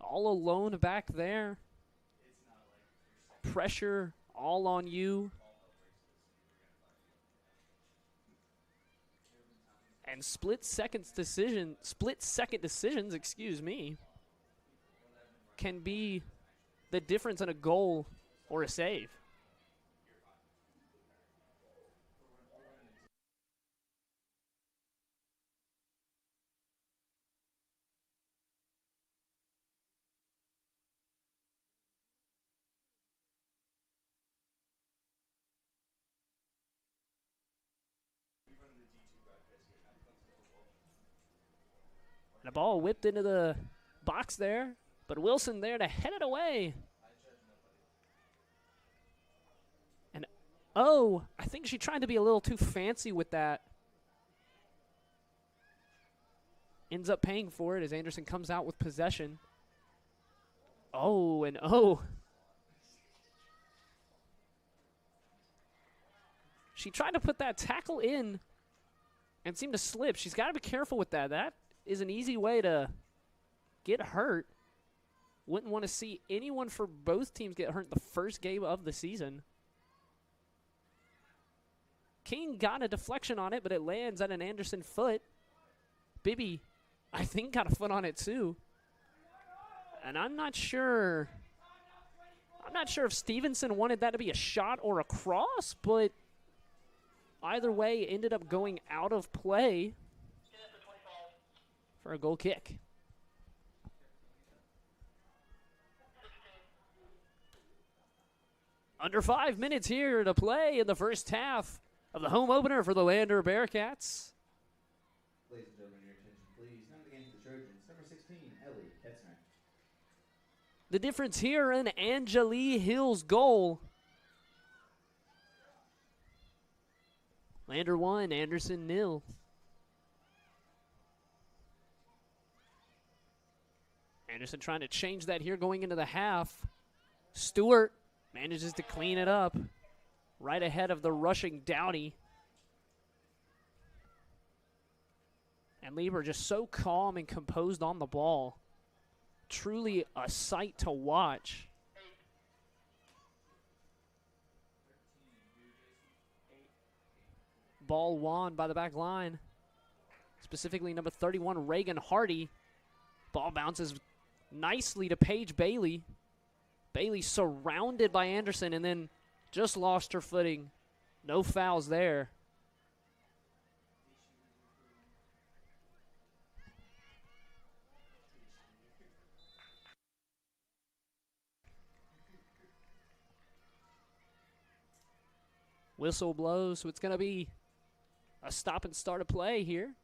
All alone back there. Pressure all on you. And split-second decisions, can be the difference in a goal or a save. And a ball whipped into the box there, but Wilson there to head it away. And oh, I think she tried to be a little too fancy with that. Ends up paying for it as Anderson comes out with possession. Oh, and oh. She tried to put that tackle in and seemed to slip. She's got to be careful with that. That is an easy way to get hurt. Wouldn't want to see anyone for both teams get hurt the first game of the season. King got a deflection on it, but it lands at an Anderson foot. Bibby, I think, got a foot on it too. And I'm not sure if Stevenson wanted that to be a shot or a cross, but either way, ended up going out of play for a goal kick. Under 5 minutes here to play in the first half of the home opener for the Lander Bearcats. Ladies and gentlemen, your attention, please. Now the game for the Trojans. Number 16, Ellie Ketzner. The difference here in Angelie Hill's goal. Lander 1, Anderson 0. Anderson trying to change that here going into the half. Stewart manages to clean it up right ahead of the rushing Dowdy. And Lieber just so calm and composed on the ball. Truly a sight to watch. Ball won by the back line. Specifically number 31, Reagan Hardy. Ball bounces nicely to Paige Bailey. Bailey surrounded by Anderson and then just lost her footing. No fouls there. Whistle blows, so it's going to be a stop and start a play here.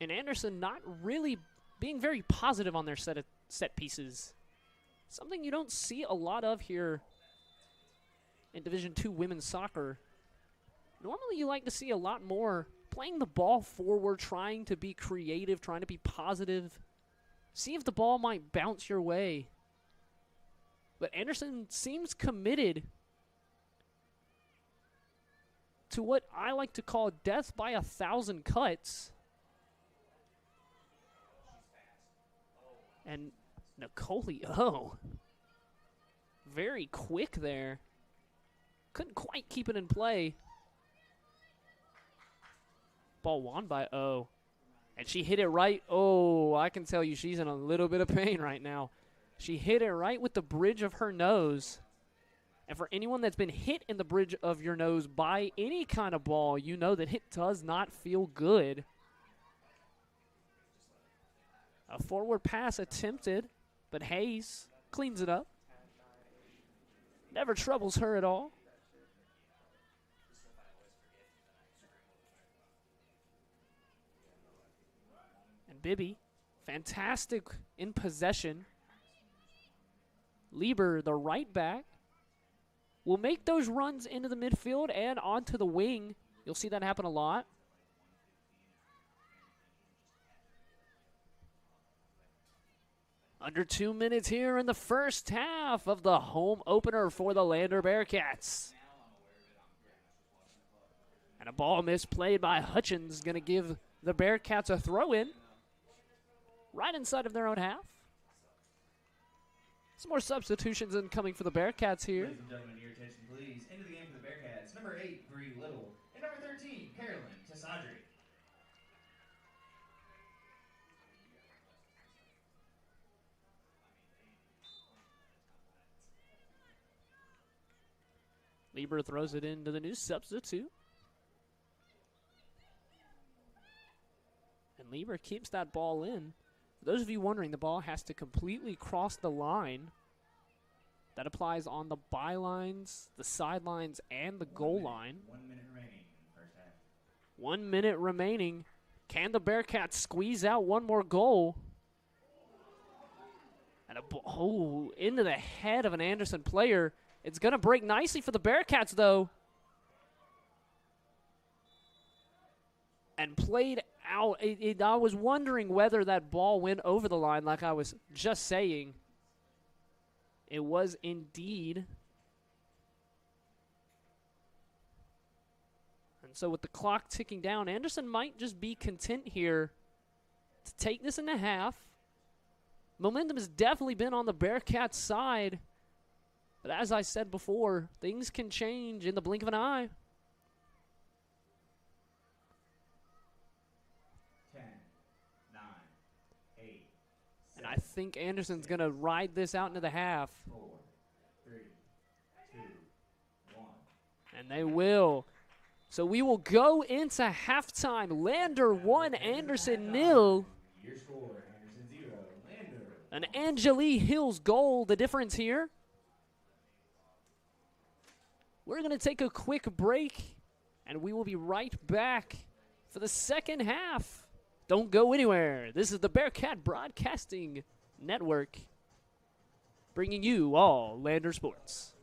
And Anderson not really being very positive on their set pieces. Something you don't see a lot of here in Division II women's soccer. Normally you like to see a lot more playing the ball forward, trying to be creative, trying to be positive. See if the ball might bounce your way. But Anderson seems committed to what I like to call death by 1,000 cuts. And Nicole, very quick there. Couldn't quite keep it in play. Ball won by O. And she hit it right. Oh, I can tell you she's in a little bit of pain right now. She hit it right with the bridge of her nose. And for anyone that's been hit in the bridge of your nose by any kind of ball, you know that it does not feel good. A forward pass attempted, but Hayes cleans it up. Never troubles her at all. And Bibby, fantastic in possession. Lieber, the right back, will make those runs into the midfield and onto the wing. You'll see that happen a lot. Under 2 minutes here in the first half of the home opener for the Lander Bearcats. And a ball misplayed by Hutchins, going to give the Bearcats a throw-in right inside of their own half. Some more substitutions incoming for the Bearcats here. Ladies and gentlemen, your attention please. Into the game for the Bearcats. Number 8, Bree Little. And number 13, Carolyn Tasadri. Lieber throws it into the new substitute. And Lieber keeps that ball in. For those of you wondering, the ball has to completely cross the line. That applies on the bylines, the sidelines, and the goal line. 1 minute remaining in the first half. 1 minute remaining. Can the Bearcats squeeze out one more goal? And into the head of an Anderson player. It's going to break nicely for the Bearcats, though. And played out. I was wondering whether that ball went over the line, like I was just saying. It was indeed. And so with the clock ticking down, Anderson might just be content here to take this in the half. Momentum has definitely been on the Bearcats' side. But as I said before, things can change in the blink of an eye. 10, 9, 8, And I think Anderson's going to ride this out into the half. 4, 3, 2, 1. And they will. So we will go into halftime. Lander 1, Anderson 0. Your score, Anderson 0, Lander. An Angeli Hills goal, the difference here. We're going to take a quick break, and we will be right back for the second half. Don't go anywhere. This is the Bearcat Broadcasting Network, bringing you all Lander Sports.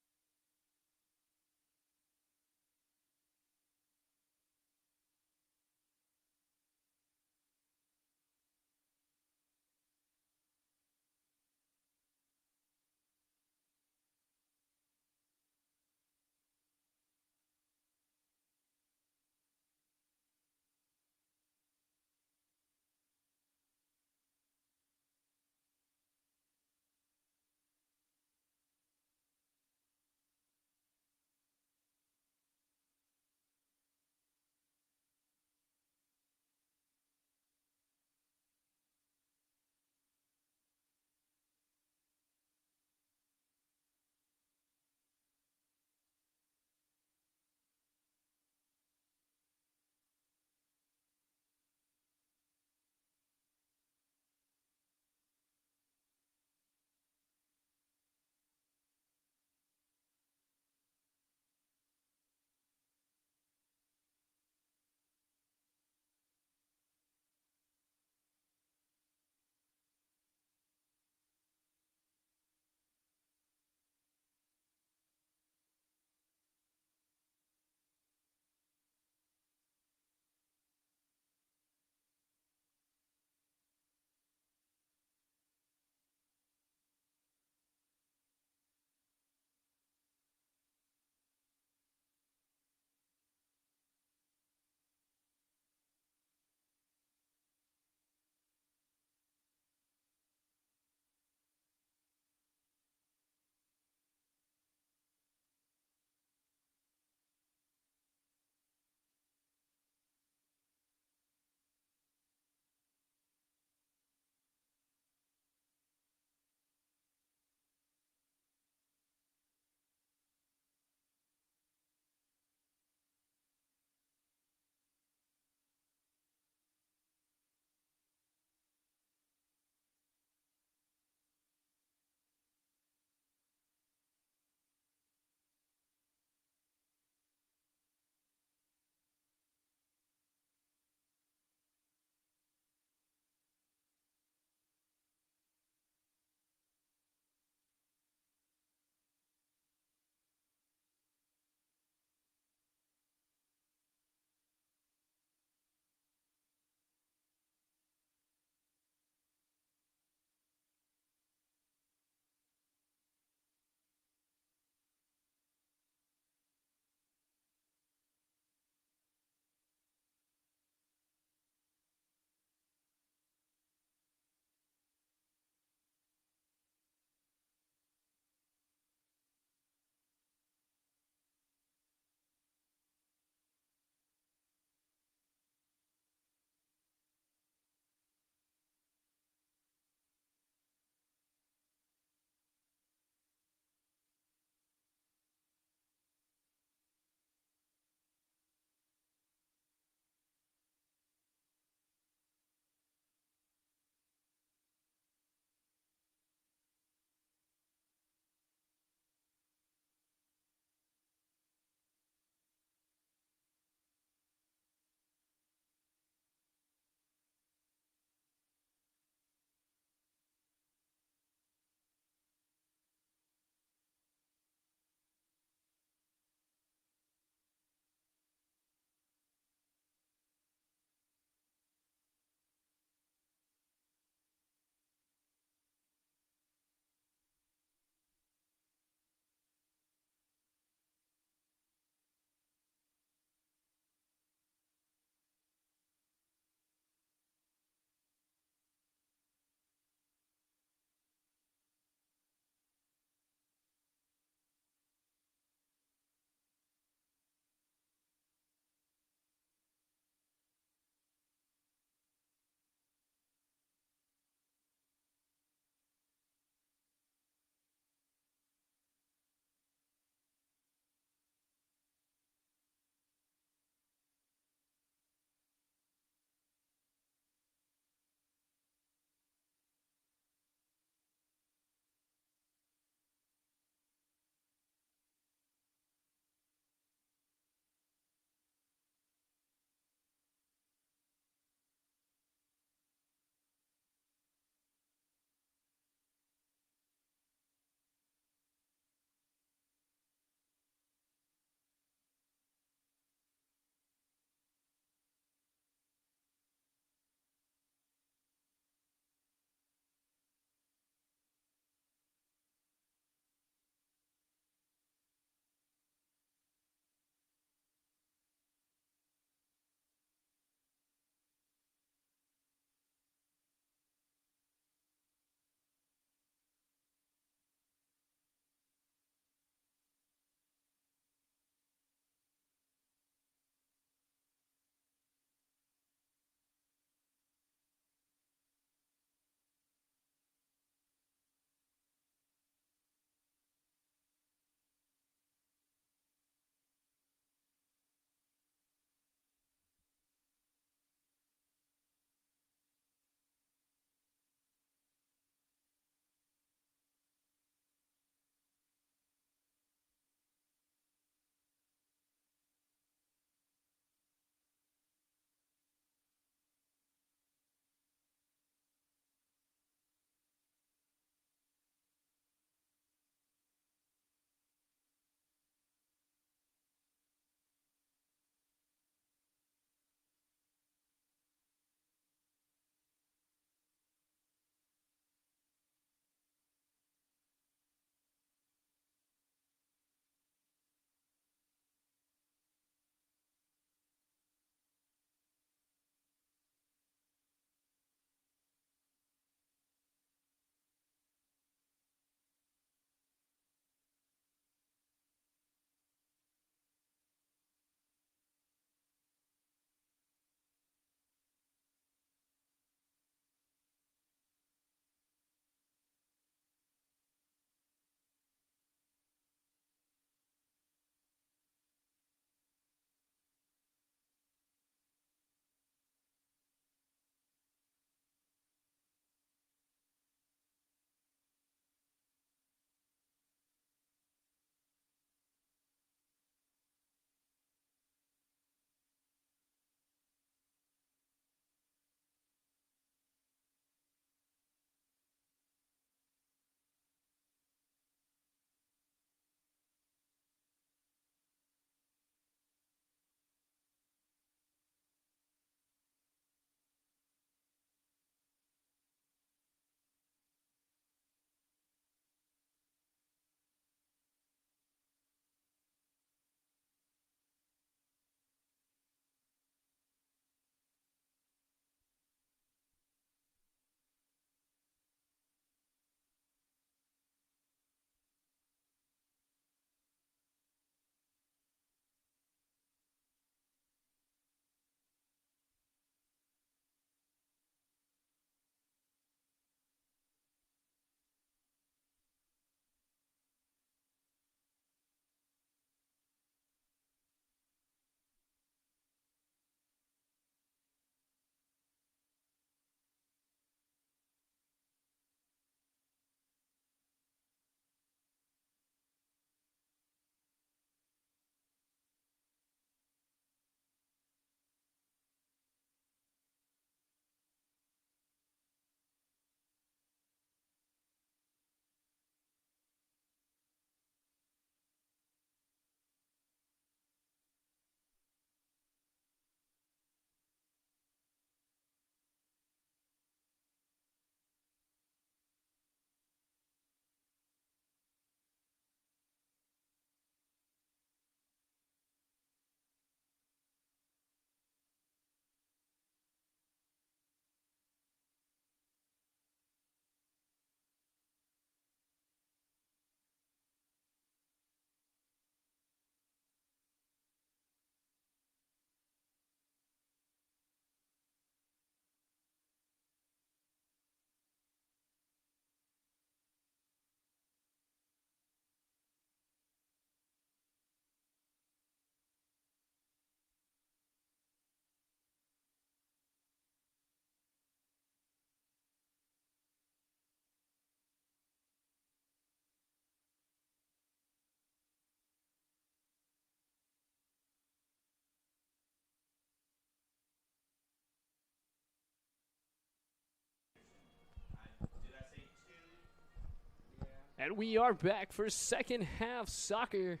And we are back for second half soccer.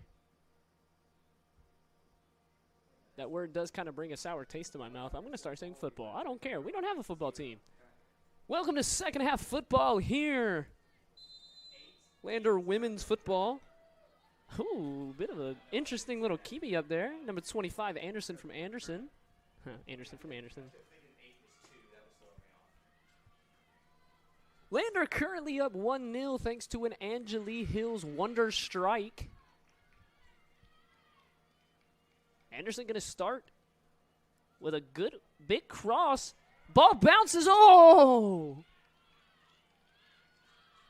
That word does kind of bring a sour taste to my mouth. I'm going to start saying football. I don't care. We don't have a football team. Welcome to second half football here. Lander women's football. Ooh, bit of an interesting little kiwi up there. Number 25, Anderson from Anderson. Anderson from Anderson. Lander currently up 1-0 thanks to an Angeli Hills wonder strike. Anderson going to start with a good big cross. Ball bounces. Oh!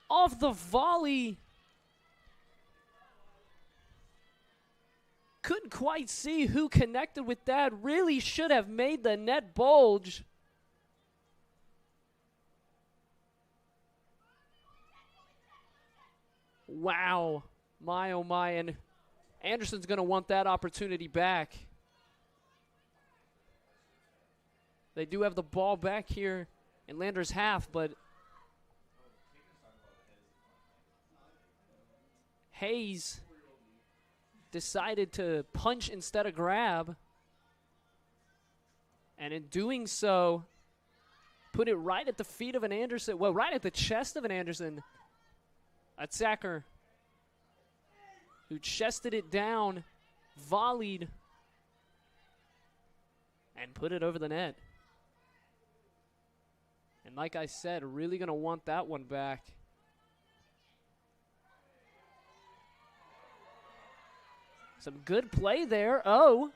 Off the volley. Couldn't quite see who connected with that. Really should have made the net bulge. Wow. My, oh my. And Anderson's going to want that opportunity back. They do have the ball back here in Lander's half, but Hayes decided to punch instead of grab. And in doing so, put it right at the feet of an Anderson. Well, right at the chest of an Anderson. Attacker who chested it down, volleyed, and put it over the net. And like I said, really going to want that one back. Some good play there. Oh,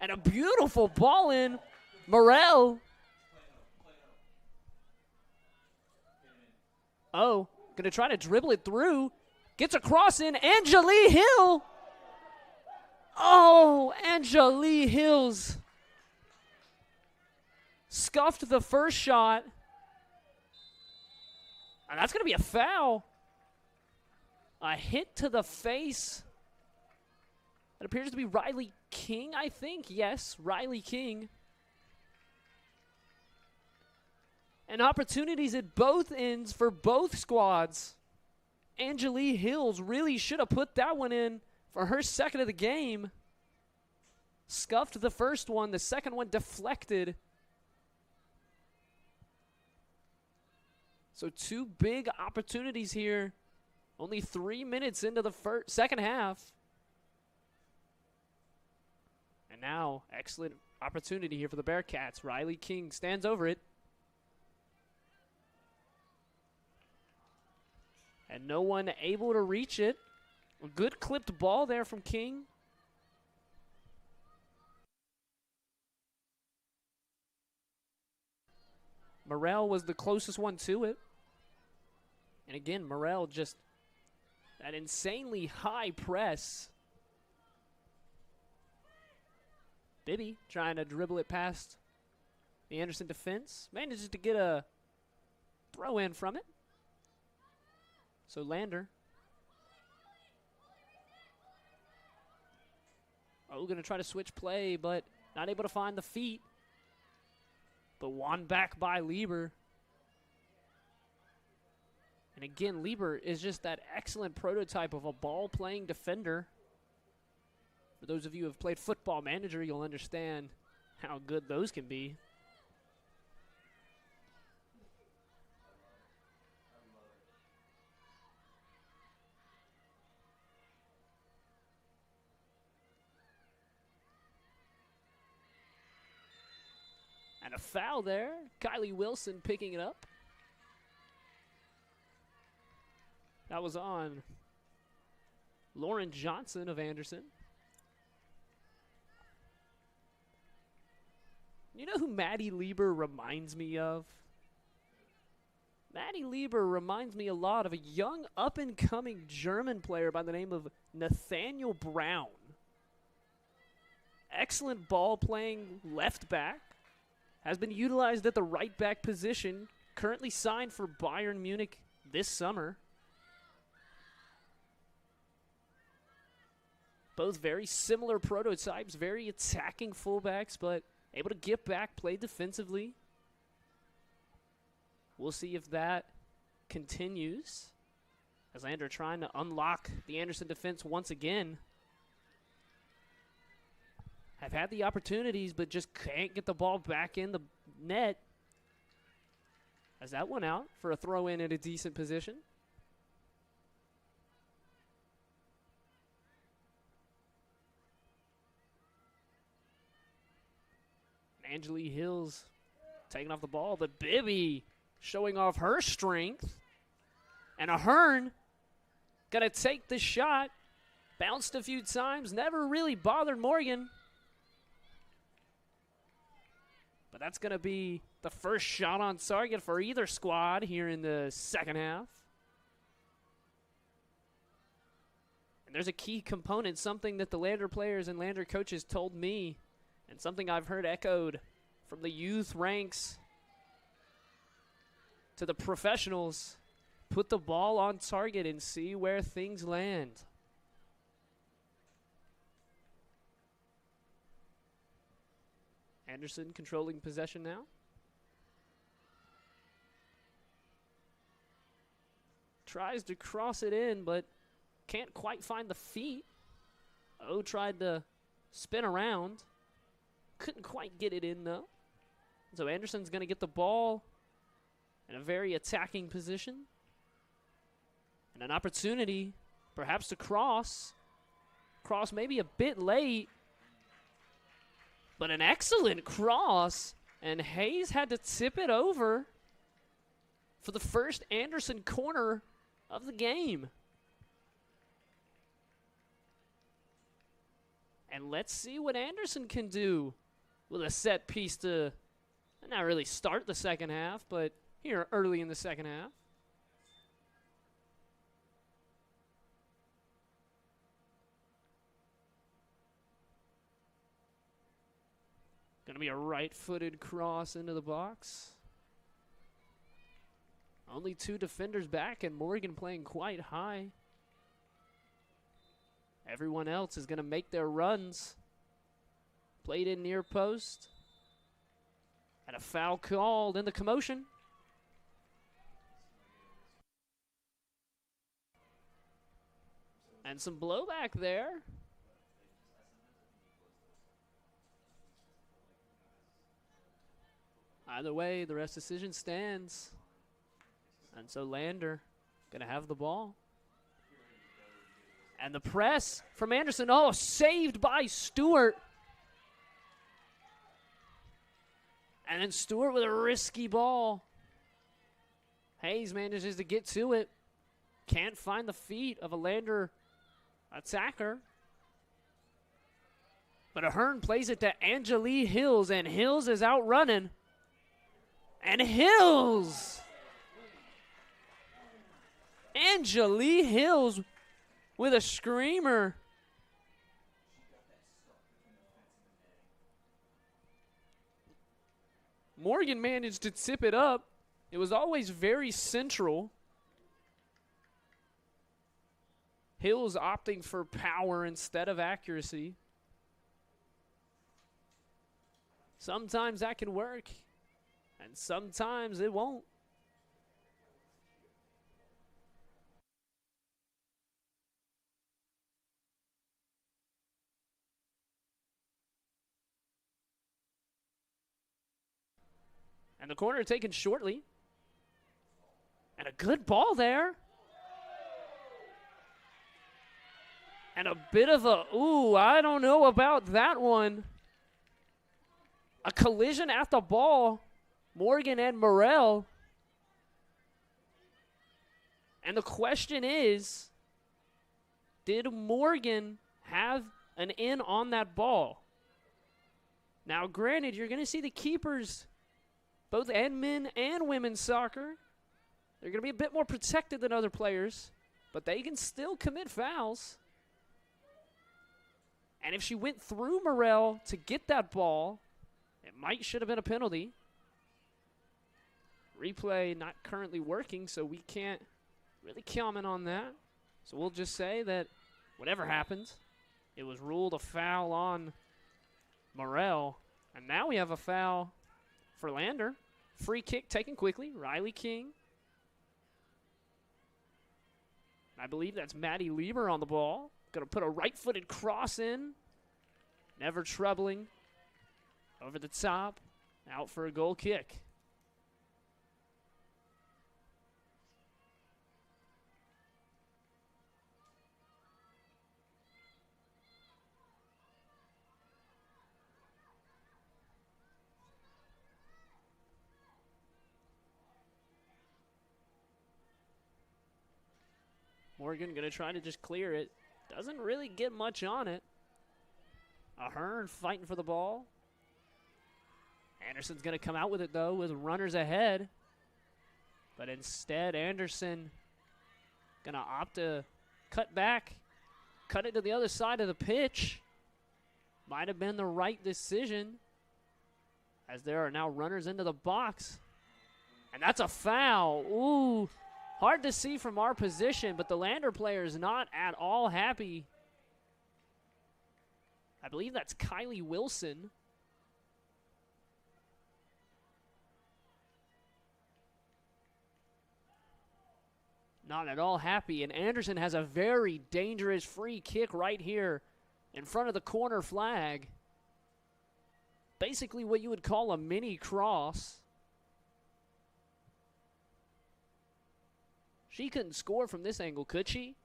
and a beautiful ball in. Morel. Oh, going to try to dribble it through. Gets a cross in. Angeli Hill. Oh, Angeli Hills scuffed the first shot. And that's going to be a foul. A hit to the face. It appears to be Riley King, I think. Yes, Riley King. And opportunities at both ends for both squads. Angeli Hills really should have put that one in for her second of the game. Scuffed the first one. The second one deflected. So two big opportunities here. Only 3 minutes into the second half. And now, excellent opportunity here for the Bearcats. Riley King stands over it. And no one able to reach it. A good clipped ball there from King. Morel was the closest one to it. And again, Morel just that insanely high press. Bibby trying to dribble it past the Anderson defense. Manages to get a throw in from it. So Lander. Oh, going to try to switch play, but not able to find the feet. But won back by Lieber. And again, Lieber is just that excellent prototype of a ball-playing defender. For those of you who have played Football Manager, you'll understand how good those can be. And a foul there. Kylie Wilson picking it up. That was on Lauren Johnson of Anderson. You know who Maddie Lieber reminds me of? Maddie Lieber reminds me a lot of a young up-and-coming German player by the name of Nathaniel Brown. Excellent ball-playing left back. Has been utilized at the right back position. Currently signed for Bayern Munich this summer. Both very similar prototypes, very attacking fullbacks, but able to get back, play defensively. We'll see if that continues. As Lander trying to unlock the Anderson defense once again. Have had the opportunities, but just can't get the ball back in the net. As that one out for a throw in at a decent position. Angeli Hills taking off the ball, but Bibby showing off her strength. And Ahern gonna take the shot. Bounced a few times, never really bothered Morgan. But that's gonna be the first shot on target for either squad here in the second half. And there's a key component, something that the Lander players and Lander coaches told me, and something I've heard echoed from the youth ranks to the professionals. Put the ball on target and see where things land. Anderson controlling possession now. Tries to cross it in, but can't quite find the feet. O tried to spin around. Couldn't quite get it in, though. So Anderson's going to get the ball in a very attacking position. And an opportunity, perhaps to cross. Cross maybe a bit late. But an excellent cross. And Hayes had to tip it over for the first Anderson corner of the game. And let's see what Anderson can do with a set piece to not really start the second half, but here early in the second half. Going to be a right-footed cross into the box. Only two defenders back, and Morgan playing quite high. Everyone else is going to make their runs. Played in near post. And a foul called in the commotion. And some blowback there. Either way, the rest decision stands. And so Lander going to have the ball. And the press from Anderson. Oh, saved by Stewart. And then Stewart with a risky ball. Hayes manages to get to it. Can't find the feet of a Lander attacker. But Ahern plays it to Angeli Hills, and Hills is out running. And Hills! Angeli Hills with a screamer. Morgan managed to tip it up. It was always very central. Hills opting for power instead of accuracy. Sometimes that can work, and sometimes it won't. And the corner taken shortly. And a good ball there. And a bit of a, ooh, I don't know about that one. A collision at the ball. Morgan and Morrell. And the question is, did Morgan have an in on that ball? Now, granted, you're going to see the keepers, both men and women's soccer, they're going to be a bit more protected than other players, but they can still commit fouls. And if she went through Morrell to get that ball, it should have been a penalty. Replay not currently working, so we can't really comment on that. So we'll just say that whatever happened, it was ruled a foul on Morrell. And now we have a foul for Lander. Free kick taken quickly. Riley King. I believe that's Maddie Lieber on the ball. Going to put a right-footed cross in. Never troubling. Over the top. Out for a goal kick. Morgan going to try to just clear it. Doesn't really get much on it. Ahern fighting for the ball. Anderson's going to come out with it, though, with runners ahead. But instead, Anderson going to opt to cut back, cut it to the other side of the pitch. Might have been the right decision, as there are now runners into the box. And that's a foul. Ooh. Hard to see from our position, but the Lander player is not at all happy. I believe that's Kylie Wilson. Not at all happy, and Anderson has a very dangerous free kick right here in front of the corner flag. Basically what you would call a mini cross. She couldn't score from this angle, could she?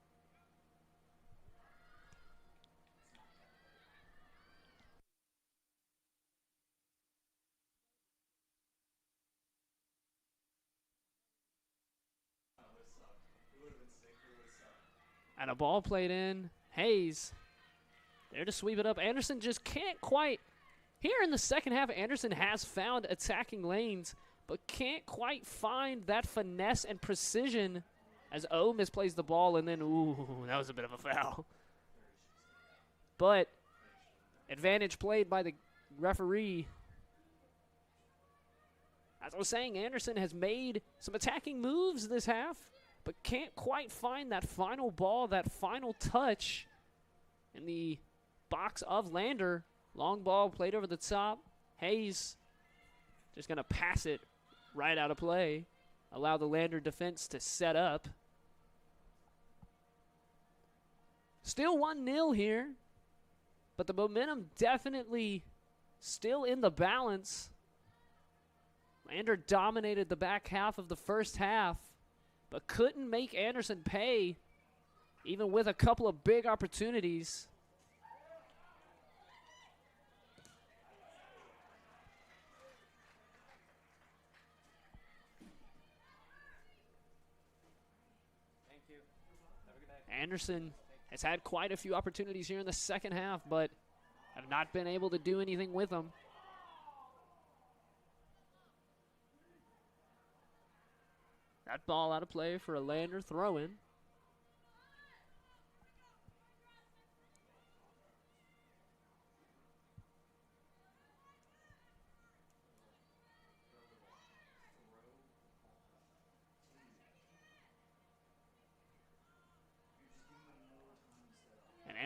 And a ball played in. Hayes there to sweep it up. Anderson just can't quite. Here in the second half, Anderson has found attacking lanes, but can't quite find that finesse and precision as O misplays the ball, and then, ooh, that was a bit of a foul. But advantage played by the referee. As I was saying, Anderson has made some attacking moves this half, but can't quite find that final ball, that final touch in the box of Lander. Long ball played over the top. Hayes just going to pass it right out of play. Allow the Lander defense to set up. Still 1-0 here, but the momentum definitely still in the balance. Lander dominated the back half of the first half, but couldn't make Anderson pay, even with a couple of big opportunities. Anderson has had quite a few opportunities here in the second half, but have not been able to do anything with them. That ball out of play for a Lander throw-in.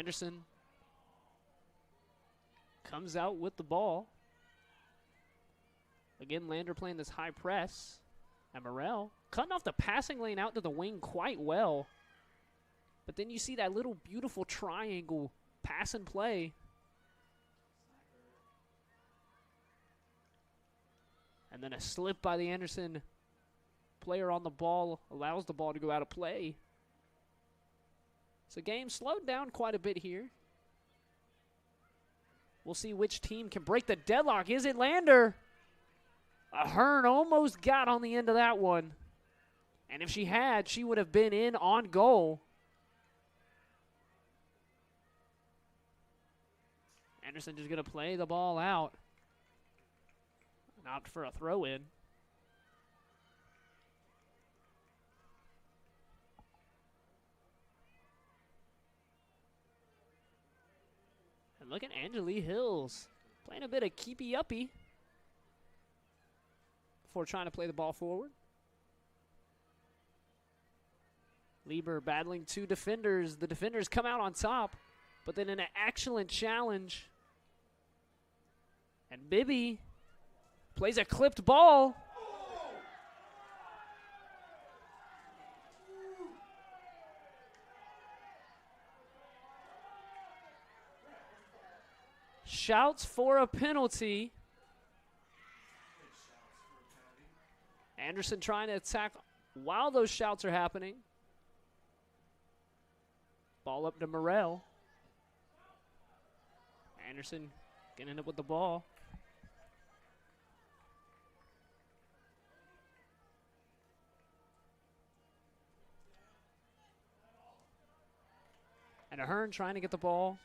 Anderson comes out with the ball. Again, Lander playing this high press. And Morrell cutting off the passing lane out to the wing quite well. But then you see that little beautiful triangle pass and play. And then a slip by the Anderson player on the ball allows the ball to go out of play. So game slowed down quite a bit here. We'll see which team can break the deadlock. Is it Lander? Ahern almost got on the end of that one. And if she had, she would have been in on goal. Anderson just going to play the ball out and opt for a throw-in. And look at Angelique Hills playing a bit of keepy-uppy before trying to play the ball forward. Lieber battling two defenders. The defenders come out on top, but then an excellent challenge. And Bibby plays a clipped ball. Shouts for a penalty. Anderson trying to attack while those shouts are happening. Ball up to Morrell. Anderson getting up with the ball. And Ahern trying to get the ball.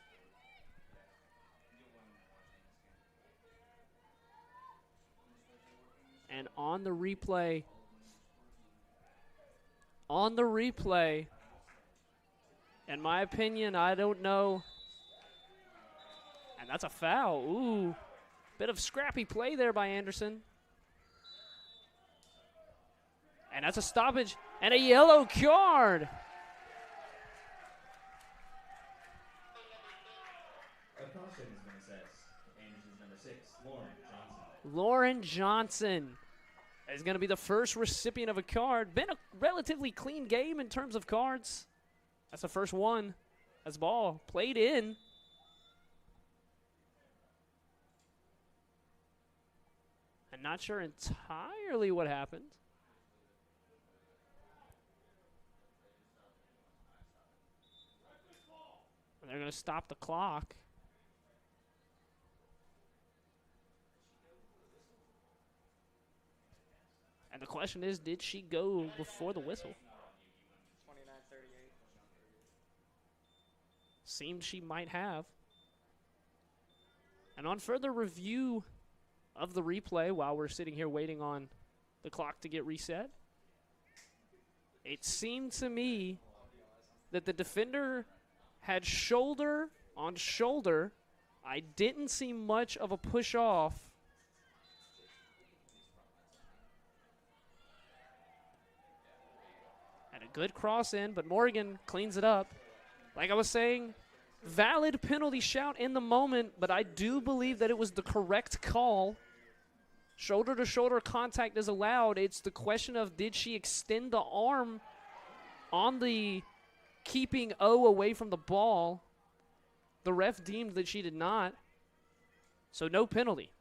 And on the replay, in my opinion, I don't know. And that's a foul. Ooh, bit of scrappy play there by Anderson. And that's a stoppage and a yellow card. A caution has been assessed. Anderson's number 6, Lauren Johnson. Lauren Johnson is going to be the first recipient of a card. Been a relatively clean game in terms of cards. That's the first one. That's ball played in. I'm not sure entirely what happened. They're going to stop the clock. And the question is, did she go before the whistle? 29-38. Seemed she might have. And on further review of the replay, while we're sitting here waiting on the clock to get reset, it seemed to me that the defender had shoulder on shoulder. I didn't see much of a push off. And a good cross in, but Morgan cleans it up. Like I was saying, valid penalty shout in the moment, but I do believe that it was the correct call. Shoulder to shoulder contact is allowed. It's the question of, did she extend the arm on the keeping O away from the ball? The ref deemed that she did not. So no penalty.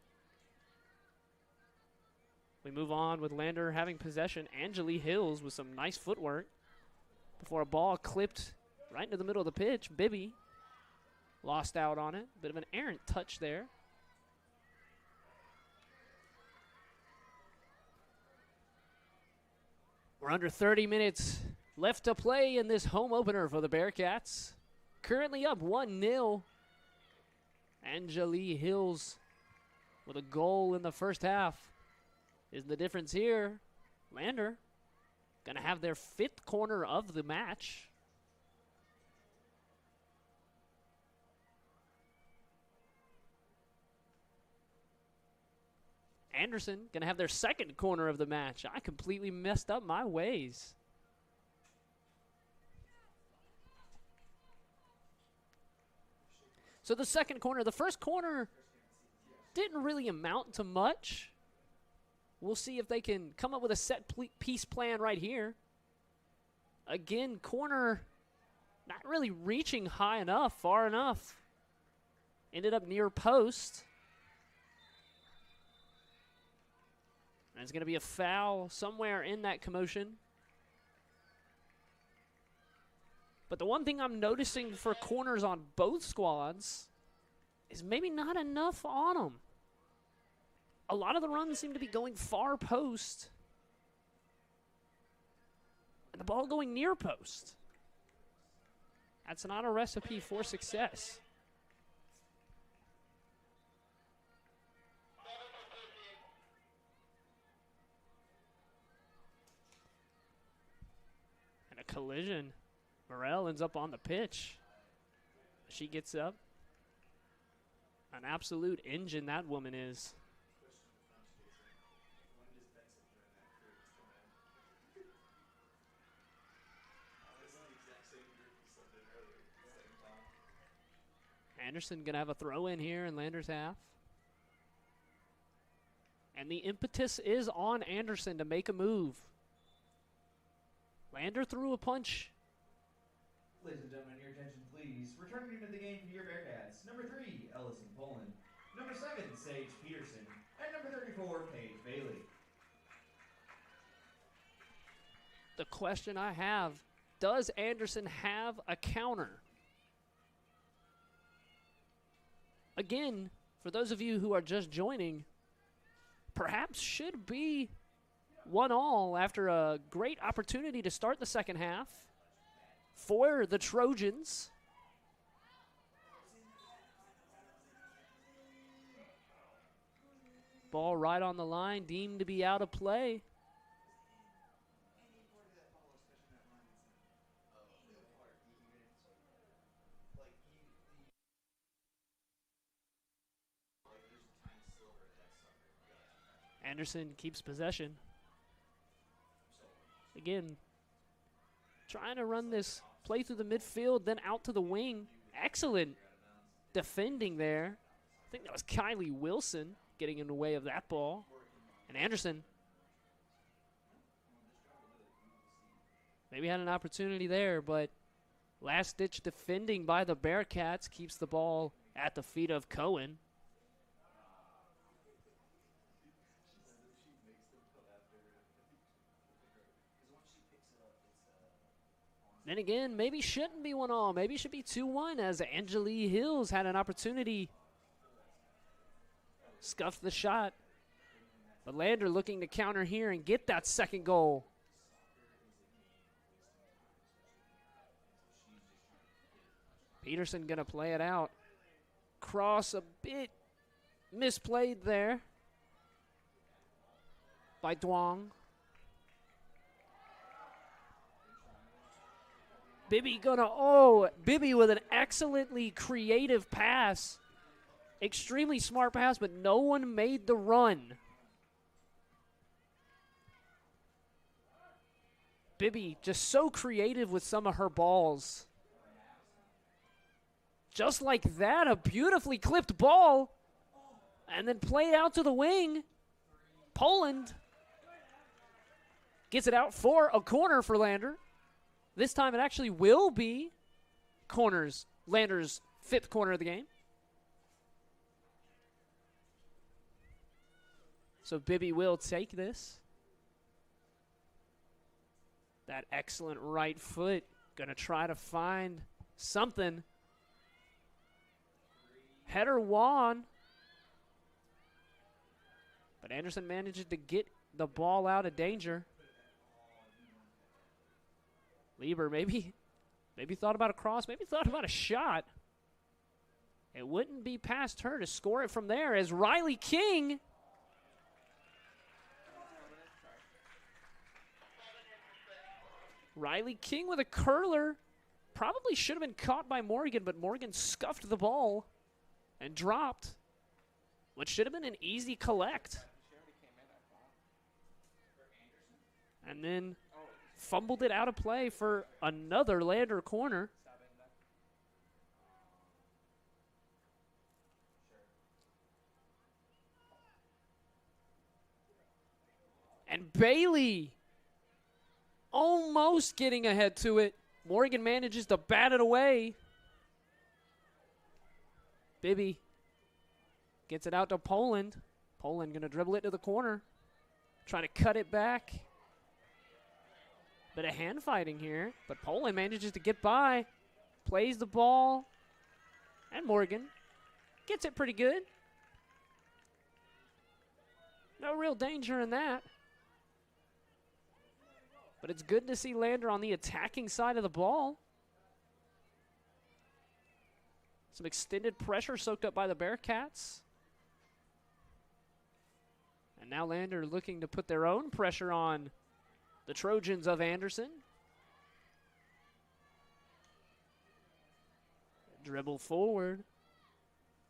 We move on with Lander having possession. Angeli Hills with some nice footwork before a ball clipped right into the middle of the pitch. Bibby lost out on it. Bit of an errant touch there. We're under 30 minutes left to play in this home opener for the Bearcats. Currently up 1-0. Angeli Hills with a goal in the first half is the difference here. Lander going to have their 5th corner of the match. Anderson going to have their 2nd corner of the match. I completely messed up my ways. So the 2nd corner, the 1st corner didn't really amount to much. We'll see if they can come up with a set piece plan right here. Again, corner not really reaching high enough, far enough. Ended up near post. And it's going to be a foul somewhere in that commotion. But the one thing I'm noticing for corners on both squads is maybe not enough on them. A lot of the runs seem to be going far post. And the ball going near post. That's not a recipe for success. And a collision. Morrell ends up on the pitch. She gets up. An absolute engine that woman is. Anderson going to have a throw in here in Lander's half. And the impetus is on Anderson to make a move. Lander threw a punch. Ladies and gentlemen, your attention, please. Returning into the game for your Bearcats, number 3, Ellison Poland, number 7, Sage Peterson, and number 34, Paige Bailey. The question I have, does Anderson have a counter? Again, for those of you who are just joining, perhaps should be 1-1 after a great opportunity to start the second half for the Trojans. Ball right on the line, deemed to be out of play. Anderson keeps possession. Again, trying to run this play through the midfield, then out to the wing. Excellent defending there. I think that was Kylie Wilson getting in the way of that ball. And Anderson maybe had an opportunity there, but last-ditch defending by the Bearcats keeps the ball at the feet of Cohen. Then again, maybe shouldn't be 1-1. Maybe it should be 2-1 as Angelique Hills had an opportunity. Scuffed the shot. But Lander looking to counter here and get that second goal. Peterson going to play it out. Cross a bit misplayed there by Duong. Bibby Bibby with an excellently creative pass. Extremely smart pass, but no one made the run. Bibby just so creative with some of her balls. Just like that, a beautifully clipped ball. And then played out to the wing. Poland gets it out for a corner for Lander. This time it actually will be Lander's 5th corner of the game. So Bibby will take this. That excellent right foot. Going to try to find something. Header Juan. But Anderson manages to get the ball out of danger. Lieber maybe thought about a cross, maybe thought about a shot. It wouldn't be past her to score it from there as Riley King with a curler. Probably should have been caught by Morgan, but Morgan scuffed the ball and dropped what should have been an easy collect. And then fumbled it out of play for another Lander corner. And Bailey almost getting ahead to it. Morgan manages to bat it away. Bibby gets it out to Poland. Poland going to dribble it to the corner. Trying to cut it back. Bit of hand fighting here, but Poland manages to get by. Plays the ball. And Morgan gets it pretty good. No real danger in that. But it's good to see Lander on the attacking side of the ball. Some extended pressure soaked up by the Bearcats. And now Lander looking to put their own pressure on the Trojans of Anderson. Dribble forward.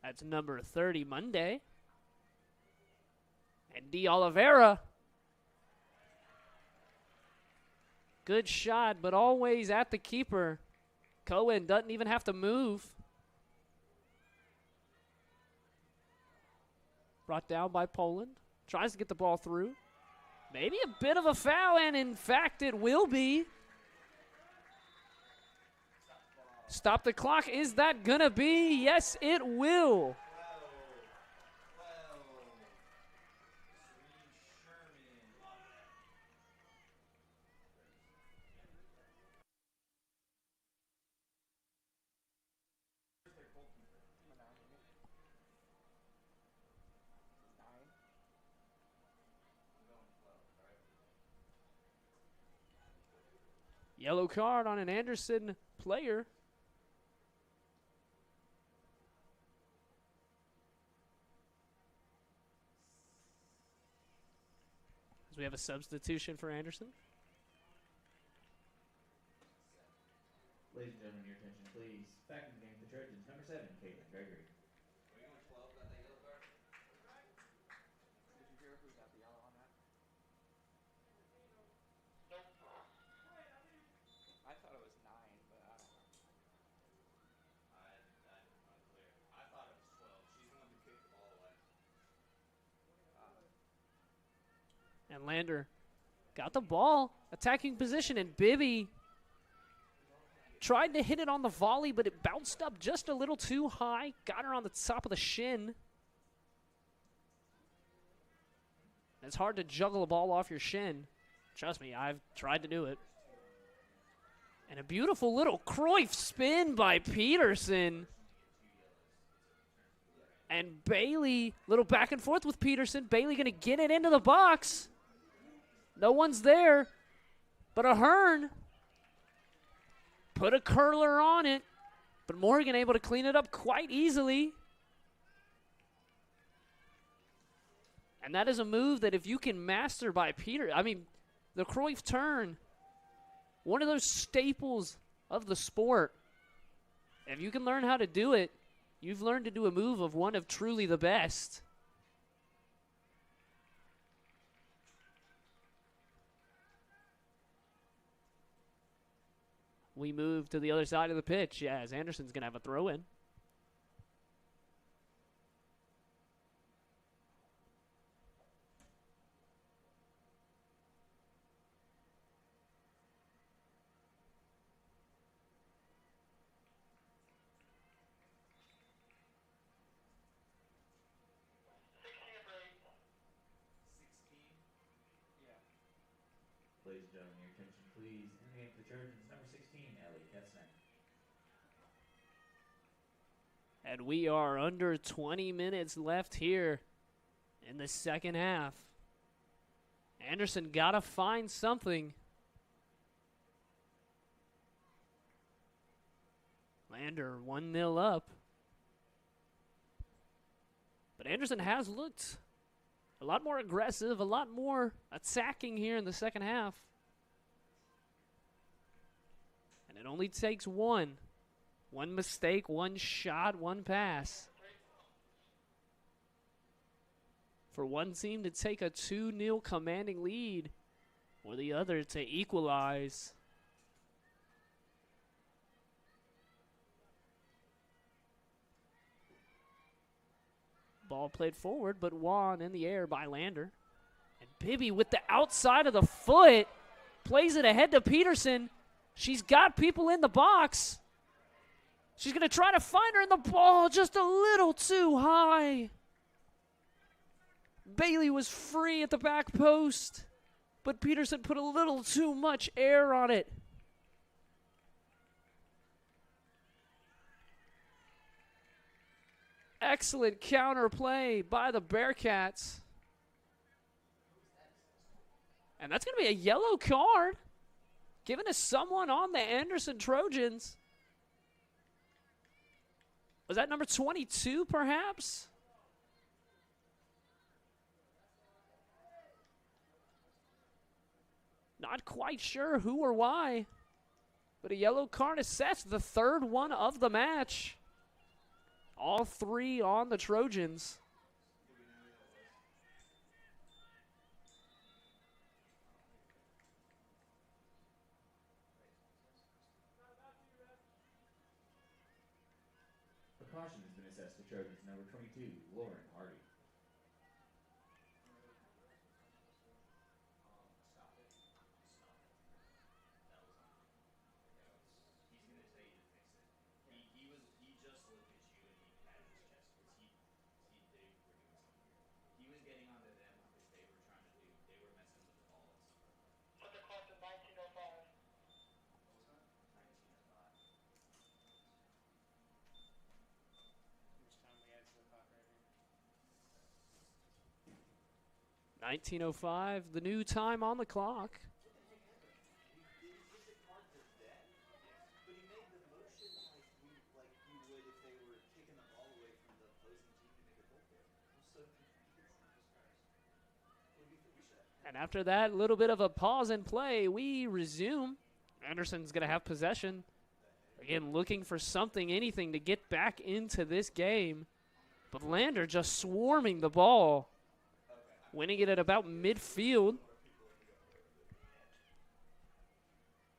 That's number 30, Monday. And De Oliveira. Good shot, but always at the keeper. Cohen doesn't even have to move. Brought down by Poland. Tries to get the ball through. Maybe a bit of a foul, and in fact it will be. Stop the clock. Is that going to be? Yes, it will. Yellow card on an Anderson player. As we have a substitution for Anderson. Ladies and gentlemen, your attention, please. Back in the game for the Trojans, number 7, Caitlin Gregory. Are you on 12? Got that yellow card? Did you hear who got the yellow on that? I thought it was 9, but I don't know. I'm unclear. I thought it was 12. She's the one who kicked the ball away. And Lander got the ball, attacking position, and Bibby tried to hit it on the volley, but it bounced up just a little too high. Got her on the top of the shin. It's hard to juggle a ball off your shin. Trust me, I've tried to do it. And a beautiful little Cruyff spin by Peterson. And Bailey, little back and forth with Peterson. Bailey going to get it into the box. No one's there, but Ahern put a curler on it, but Morgan able to clean it up quite easily. And that is a move that if you can master by Peter, I mean, the Cruyff turn, one of those staples of the sport. If you can learn how to do it, you've learned to do a move of one of truly the best. We move to the other side of the pitch. Yeah, as Anderson's going to have a throw in. Ladies and gentlemen, your attention, please. In the game for the Trojans, number 16, Ellie Ketsman. And we are under 20 minutes left here in the second half. Anderson got to find something. Lander 1-0 up. But Anderson has looked a lot more aggressive, a lot more attacking here in the second half. And it only takes one. One mistake, one shot, one pass for one team to take a 2-0 commanding lead or the other to equalize. Ball played forward, but won in the air by Lander. And Bibby with the outside of the foot plays it ahead to Peterson. She's got people in the box. She's going to try to find her in the ball just a little too high. Bailey was free at the back post, but Peterson put a little too much air on it. Excellent counter play by the Bearcats. And that's going to be a yellow card given to someone on the Anderson Trojans. Was that number 22, perhaps? Not quite sure who or why, but a yellow card assessed, the third one of the match. All three on the Trojans. A caution has been assessed to Trojans number 22, Lauren Hardy. Stop it. That was on me. He's going to tell you to fix it. 19:05, the new time on the clock. And after that little bit of a pause in play, we resume. Anderson's going to have possession. Again, looking for something, anything to get back into this game. But Lander just swarming the ball, winning it at about midfield.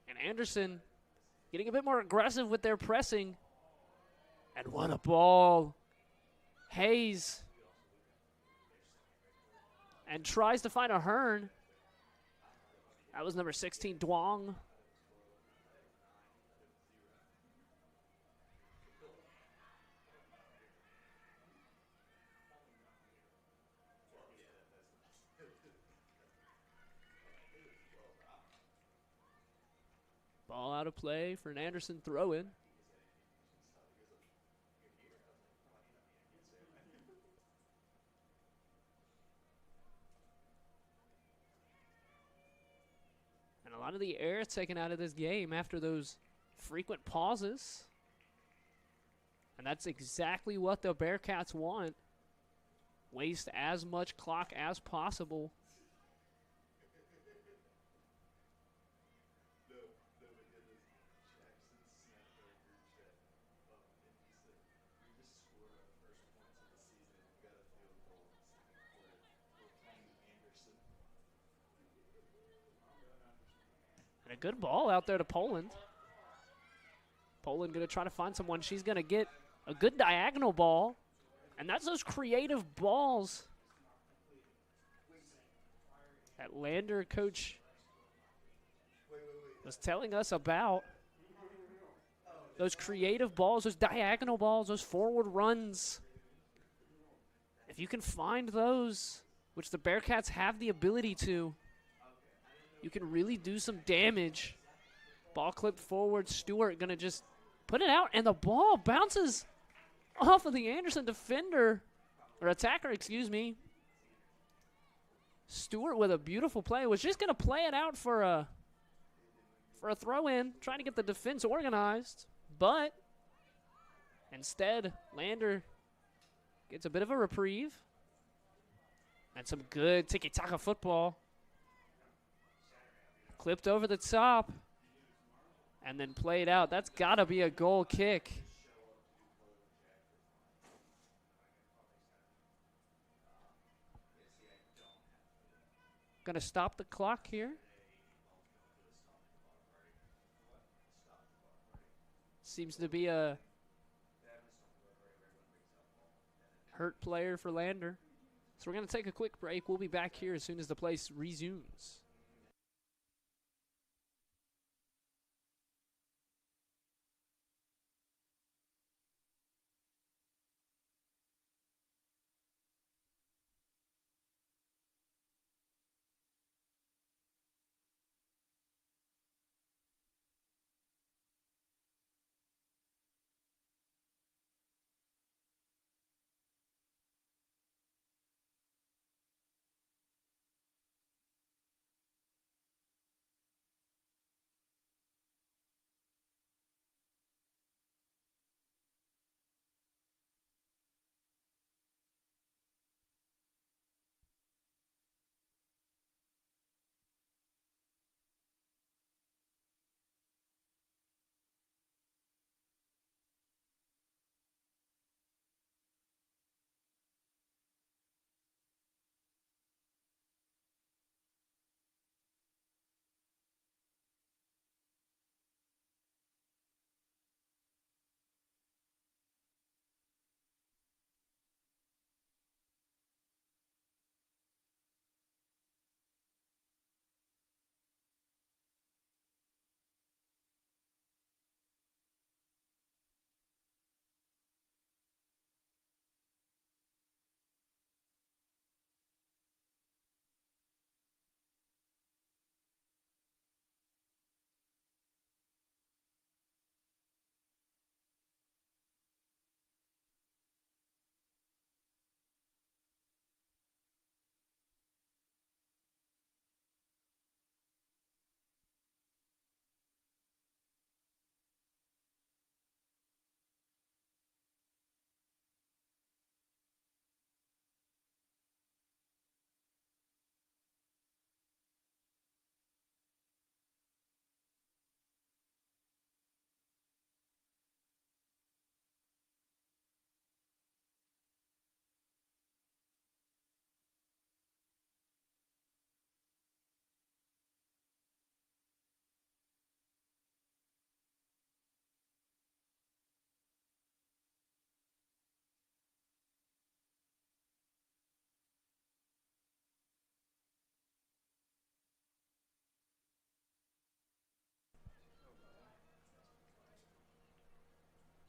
And Anderson getting a bit more aggressive with their pressing. And what a ball. Hayes. And tries to find a Hearn. That was number 16, Duong. Ball out of play for an Anderson throw-in. And a lot of the air taken out of this game after those frequent pauses. And that's exactly what the Bearcats want. Waste as much clock as possible. And a good ball out there to Poland. Poland going to try to find someone. She's going to get a good diagonal ball. And that's those creative balls that Lander coach was telling us about. Those creative balls, those diagonal balls, those forward runs. If you can find those, which the Bearcats have the ability to, you can really do some damage. Ball clipped forward. Stewart going to just put it out, and the ball bounces off of the Anderson defender, or attacker, excuse me. Stewart with a beautiful play. Was just going to play it out for a throw-in, trying to get the defense organized. But instead, Lander gets a bit of a reprieve. And some good tiki-taka football. Clipped over the top. And then played out. That's got to be a goal kick. Going to stop the clock here. Seems to be a hurt player for Lander. So we're going to take a quick break. We'll be back here as soon as the place resumes.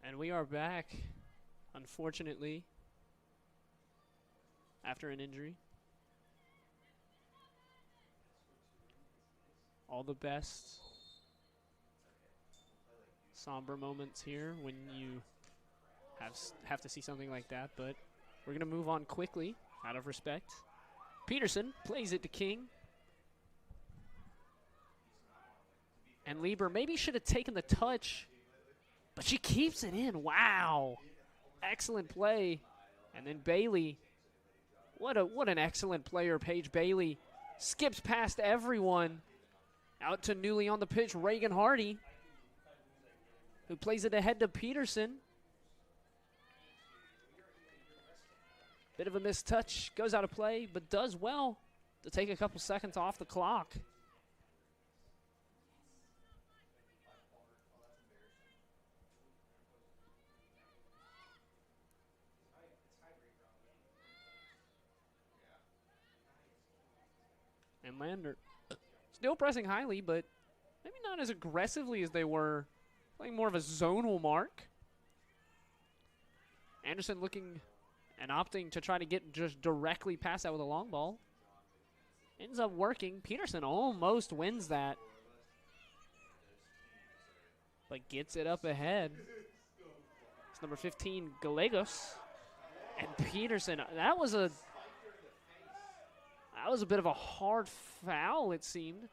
And we are back, unfortunately, after an injury. All the best somber moments here when you have to see something like that, but we're going to move on quickly out of respect. Peterson plays it to King. And Lieber maybe should have taken the touch, but she keeps it in. Wow. Excellent play. And then Bailey. What an excellent player, Paige Bailey. Skips past everyone. Out to newly on the pitch, Reagan Hardy, who plays it ahead to Peterson. Bit of a missed touch, goes out of play, but does well to take a couple seconds off the clock. And Lander still pressing highly, but maybe not as aggressively as they were, playing more of a zonal mark. Anderson looking and opting to try to get just directly past that with a long ball. Ends up working. Peterson almost wins that, but gets it up ahead. It's number 15, Gallegos. And Peterson, that was a bit of a hard foul, it seemed.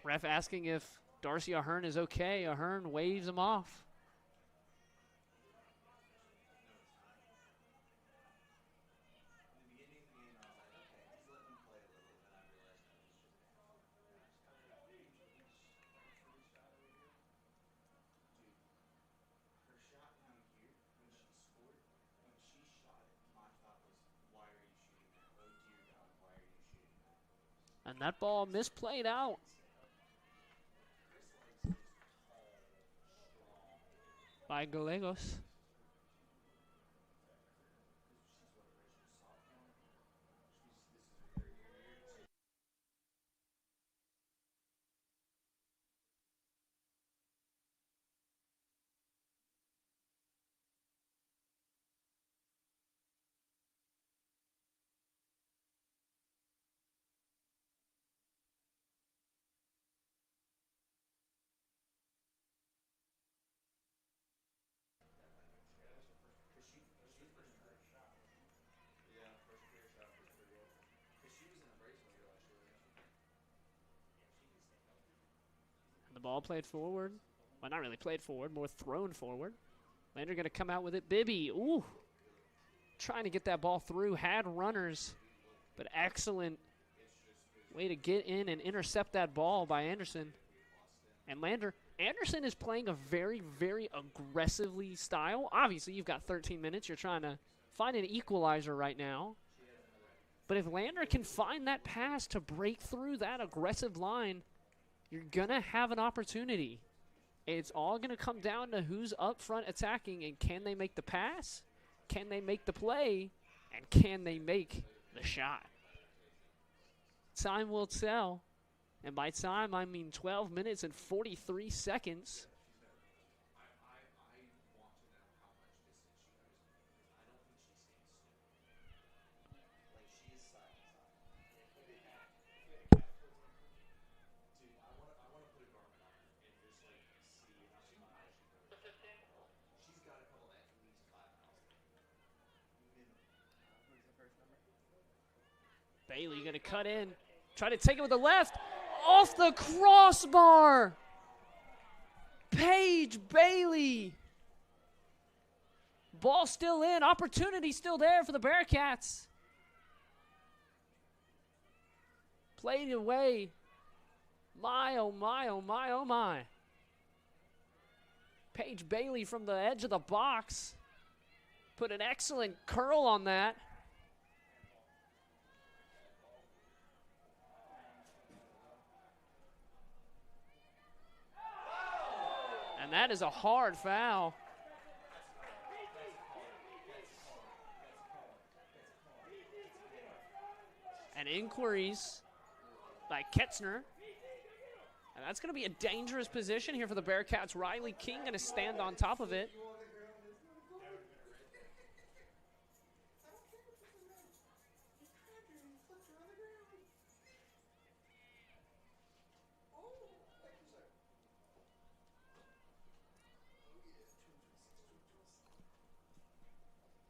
Ref asking if Darcy Ahern is okay. Ahern waves him off. And that ball misplayed out. By Gallegos. And the ball played forward. Well, not really played forward, more thrown forward. Lander going to come out with it. Bibby, ooh. Trying to get that ball through. Had runners, but excellent way to get in and intercept that ball by Anderson. And Lander. Anderson is playing a very, very aggressively style. Obviously, you've got 13 minutes. You're trying to find an equalizer right now. But if Lander can find that pass to break through that aggressive line, you're going to have an opportunity. It's all going to come down to who's up front attacking, and can they make the pass, can they make the play, and can they make the shot. Time will tell. And by time, I mean 12 minutes and 43 seconds. Bailey going to cut in, try to take it with the left, off the crossbar. Paige Bailey. Ball still in, opportunity still there for the Bearcats. Played away. My, oh my, oh my, oh my. Paige Bailey from the edge of the box. Put an excellent curl on that. And that is a hard foul. And inquiries by Ketzner And that's going to be a dangerous position here for the Bearcats. Riley King going to stand on top of it.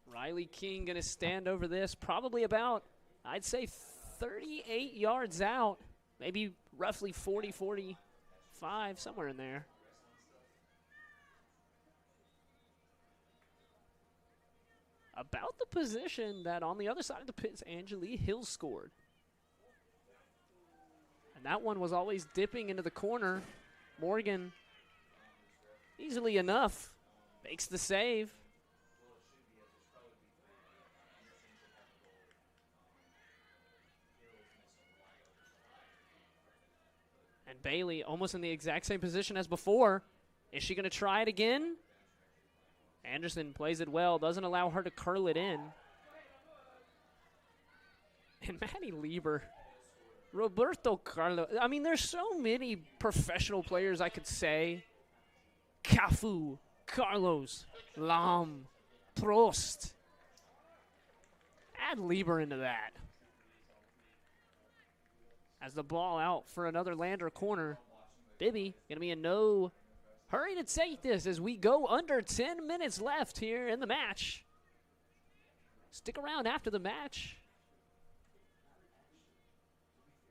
Riley King going to stand over this, probably about, I'd say, 38 yards out, maybe roughly 40, 45, somewhere in there. About the position that on the other side of the pits, Angelique Hill scored. And that one was always dipping into the corner. Morgan, easily enough, makes the save. And Bailey almost in the exact same position as before. Is she going to try it again? Anderson plays it well, doesn't allow her to curl it in. And Maddie Lieber, Roberto Carlos. I mean, there's so many professional players I could say. Cafu, Carlos, Lam, Prost. Add Lieber into that. As the ball out for another Lander corner. Bibby going to be in no hurry to take this as we go under 10 minutes left here in the match. Stick around after the match.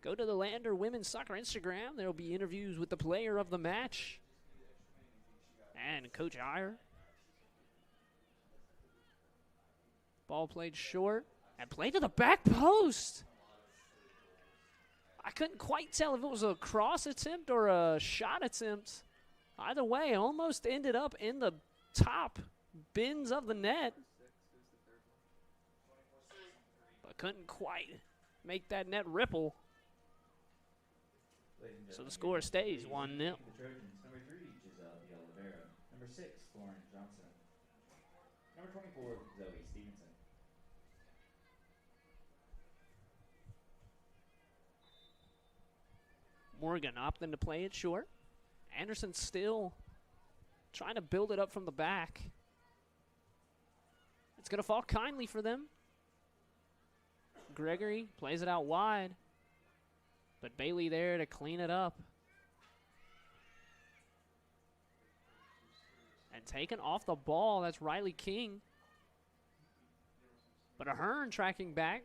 Go to the Lander Women's Soccer Instagram. There will be interviews with the player of the match and Coach Iyer. Ball played short and played to the back post. I couldn't quite tell if it was a cross attempt or a shot attempt. Either way, almost ended up in the top bins of the net. But couldn't quite make that net ripple. So the score stays 1-0. The Trojans, number 3, Giselle de Oliveira. Number 6, Lauren Johnson. Number 24, Zoe Stevenson. Morgan opting to play it short. Anderson still trying to build it up from the back. It's going to fall kindly for them. Gregory plays it out wide. But Bailey there to clean it up. And taken off the ball, that's Riley King. But Ahern tracking back.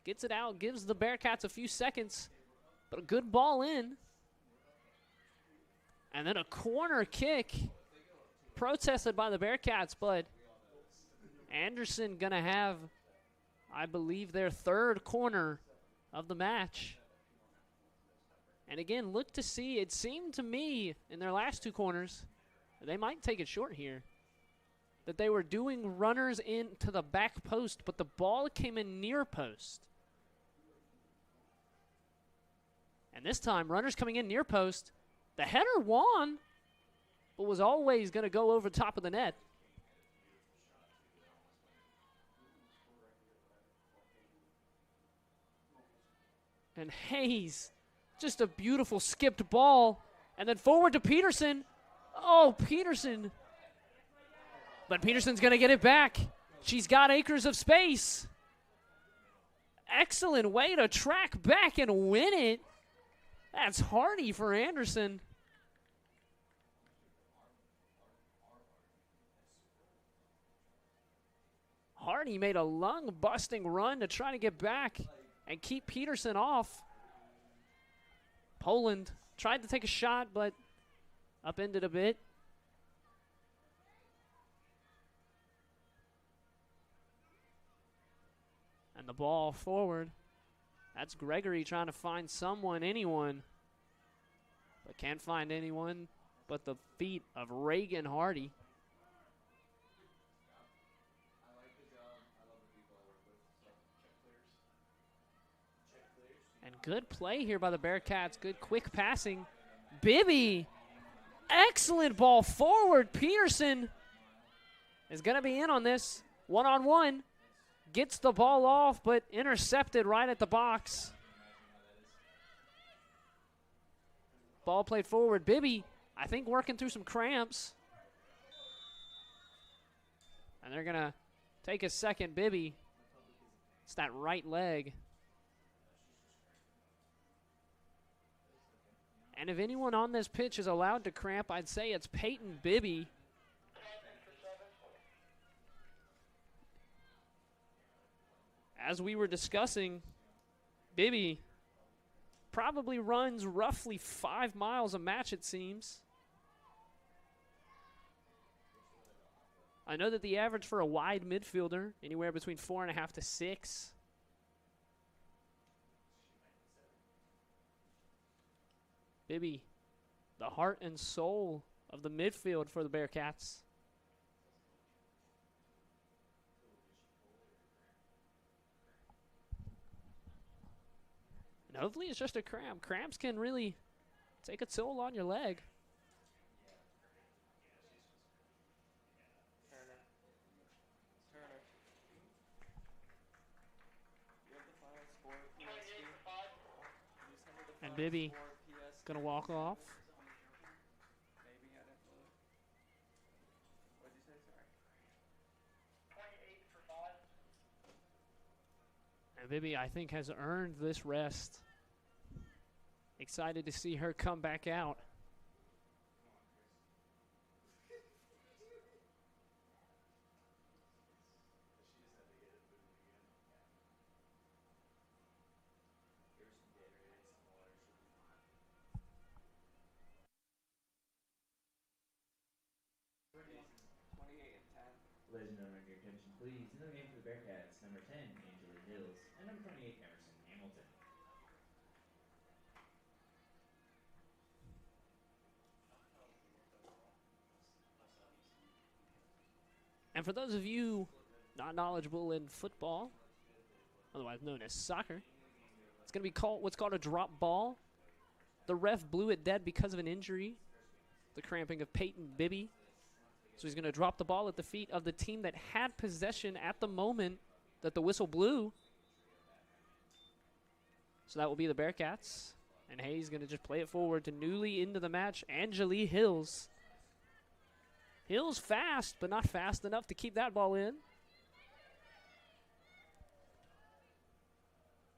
Gets it out, gives the Bearcats a few seconds. But a good ball in. And then a corner kick protested by the Bearcats, but Anderson going to have, I believe, their third corner of the match. And again, look to see, it seemed to me in their last two corners, they might take it short here. That they were doing runners into the back post, but the ball came in near post. And this time, runners coming in near post. The header won, but was always going to go over top of the net. And Hayes, just a beautiful skipped ball. And then forward to Peterson. Oh, Peterson. But Peterson's going to get it back. She's got acres of space. Excellent way to track back and win it. That's Hardy for Anderson. Hardy made a lung-busting run to try to get back and keep Peterson off. Poland tried to take a shot, but upended a bit. And the ball forward. That's Gregory trying to find someone, anyone. But can't find anyone but the feet of Reagan Hardy. And good play here by the Bearcats. Good quick passing. Bibby. Excellent ball forward. Peterson is going to be in on this. One-on-one. Gets the ball off, but intercepted right at the box. Ball played forward. Bibby, I think, working through some cramps. And they're going to take a second. Bibby, it's that right leg. And if anyone on this pitch is allowed to cramp, I'd say it's Peyton Bibby. As we were discussing, Bibby probably runs roughly 5 miles a match, it seems. I know that the average for a wide midfielder, anywhere between 4.5 to 6. Bibby, the heart and soul of the midfield for the Bearcats. And hopefully it's just a cramp. Cramps can really take a toll on your leg. Turner. You have the final score, PSP. Can you send me the And final Bibby score, PSP? gonna walk off. Maybe, I didn't really. What'd you say? Sorry. And Bibby, I think, has earned this rest. Excited to see her come back out. Ladies and gentlemen, your attention, please. In the game for the Bearcats, number 10, Angela Hills, and number 28, Emerson Hamilton. And for those of you not knowledgeable in football, otherwise known as soccer, it's going to be called what's called a drop ball. The ref blew it dead because of an injury, the cramping of Peyton Bibby. So he's going to drop the ball at the feet of the team that had possession at the moment that the whistle blew. So that will be the Bearcats. And Hayes going to just play it forward to newly into the match, Angeli Hills. Hills fast, but not fast enough to keep that ball in.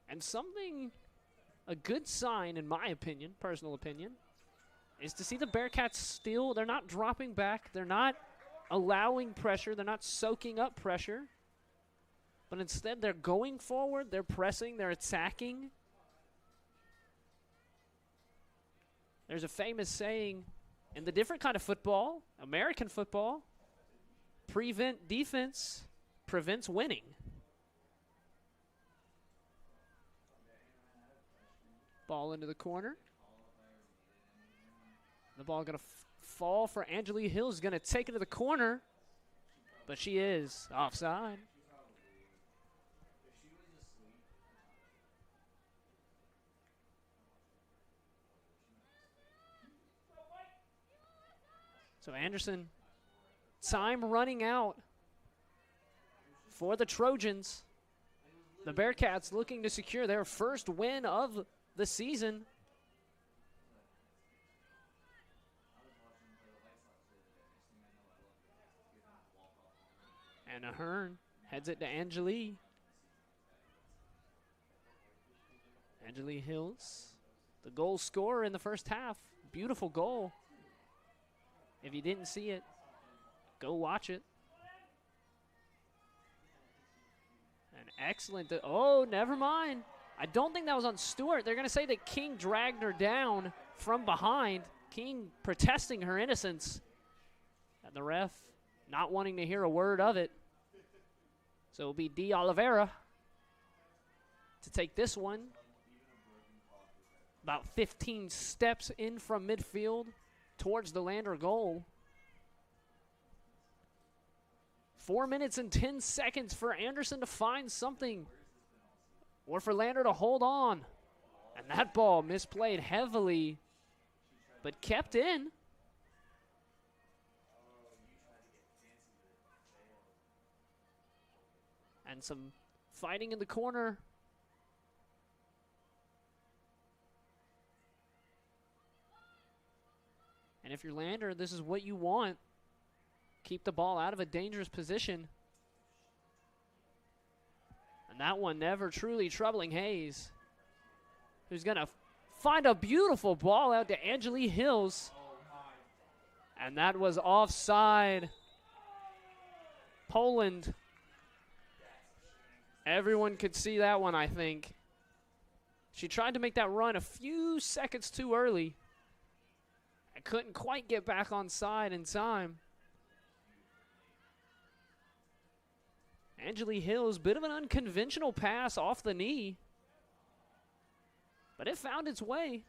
And something, a good sign in my opinion, personal opinion, is to see the Bearcats still, they're not dropping back, they're not allowing pressure, they're not soaking up pressure, but instead they're going forward, they're pressing, they're attacking. There's a famous saying in the different kind of football, American football, prevent defense prevents winning. Ball into the corner. The ball going to fall for Angeli Hills. Going to take it to the corner, but she is offside. So Anderson, time running out for the Trojans. The Bearcats looking to secure their first win of the season. And Ahern heads it to Angeli. Angeli Hills, the goal scorer in the first half. Beautiful goal. If you didn't see it, go watch it. An excellent, oh, never mind. I don't think that was on Stewart. They're going to say that King dragged her down from behind. King protesting her innocence. And the ref not wanting to hear a word of it. So it'll be D. Oliveira to take this one. About 15 steps in from midfield towards the Lander goal. 4 minutes and 10 seconds for Anderson to find something. Or for Lander to hold on. And that ball misplayed heavily, but kept in. And some fighting in the corner. And if you're Lander, this is what you want. Keep the ball out of a dangerous position. And that one never truly troubling Hayes, who's going to find a beautiful ball out to Angeli Hills. And that was offside. Poland. Everyone could see that one, I think. She tried to make that run a few seconds too early. I couldn't quite get back on side in time. Angeli Hills, bit of an unconventional pass off the knee, but it found its way.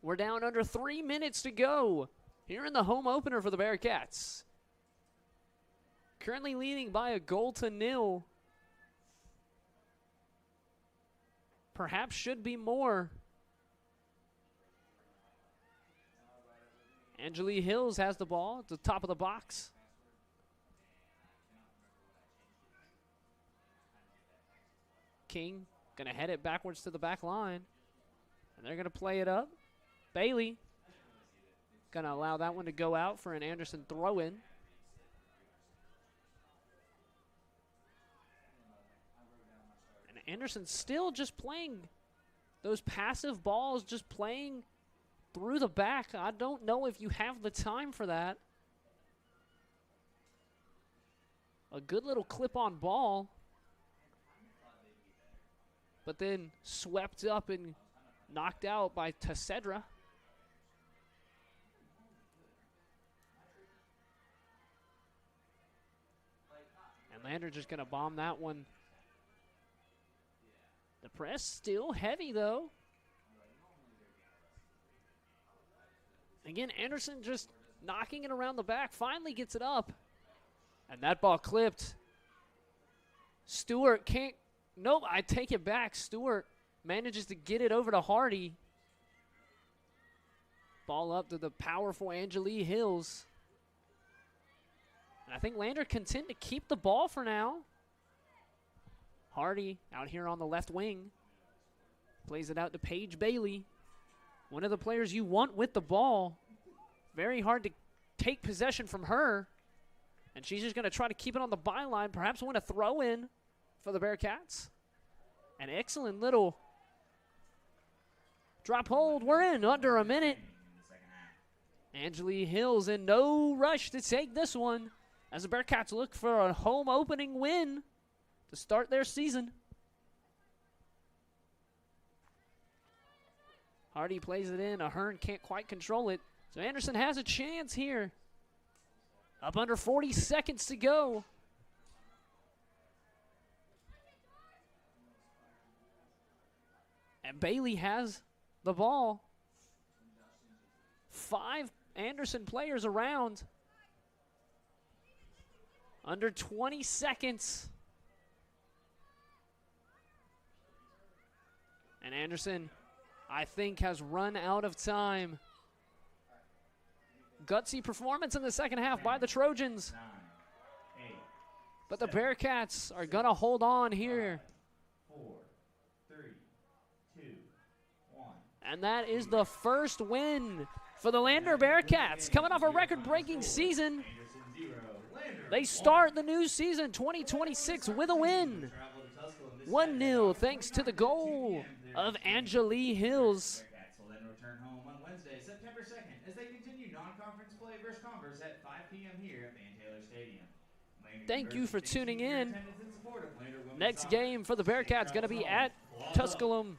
We're down under 3 minutes to go here in the home opener for the Bearcats. Currently leading by a 0-0. Perhaps should be more. Angeli Hills has the ball at the top of the box. King going to head it backwards to the back line. And they're going to play it up. Bailey going to allow that one to go out for an Anderson throw-in. And Anderson still just playing those passive balls, just playing through the back. I don't know if you have the time for that. A good little clip-on ball, but then swept up and knocked out by Tessedra. And Lander just going to bomb that one. The press still heavy, though. Again, Anderson just knocking it around the back, finally gets it up. And that ball clipped. Stewart can't, nope, I take it back. Stewart manages to get it over to Hardy. Ball up to the powerful Angeli Hills. And I think Lander content to keep the ball for now. Hardy out here on the left wing. Plays it out to Paige Bailey. One of the players you want with the ball. Very hard to take possession from her. And she's just going to try to keep it on the byline, perhaps win a throw-in for the Bearcats. An excellent little drop hold. We're in under a minute. Angeli Hills in no rush to take this one as the Bearcats look for a home opening win to start their season. Hardy plays it in. Ahern can't quite control it. So Anderson has a chance here. Up under 40 seconds to go. And Bailey has the ball. 5 Anderson players around. Under 20 seconds. And Anderson, I think, has run out of time. Gutsy performance in the second half by the Trojans. But the Bearcats are going to hold on here. 4, 3, 2, 1. And that is the first win for the Lander Bearcats. Coming off a record-breaking season, they start the new season 2026 with a win. 1-0 thanks to the goal of Angeli Hills. Bearcats will then return home on Wednesday, September 2nd, as they continue non-conference play versus conference at 5 p.m. here at Van Taylor Stadium. Thank you for tuning in. Next game for the Bearcats going to be at Tusculum,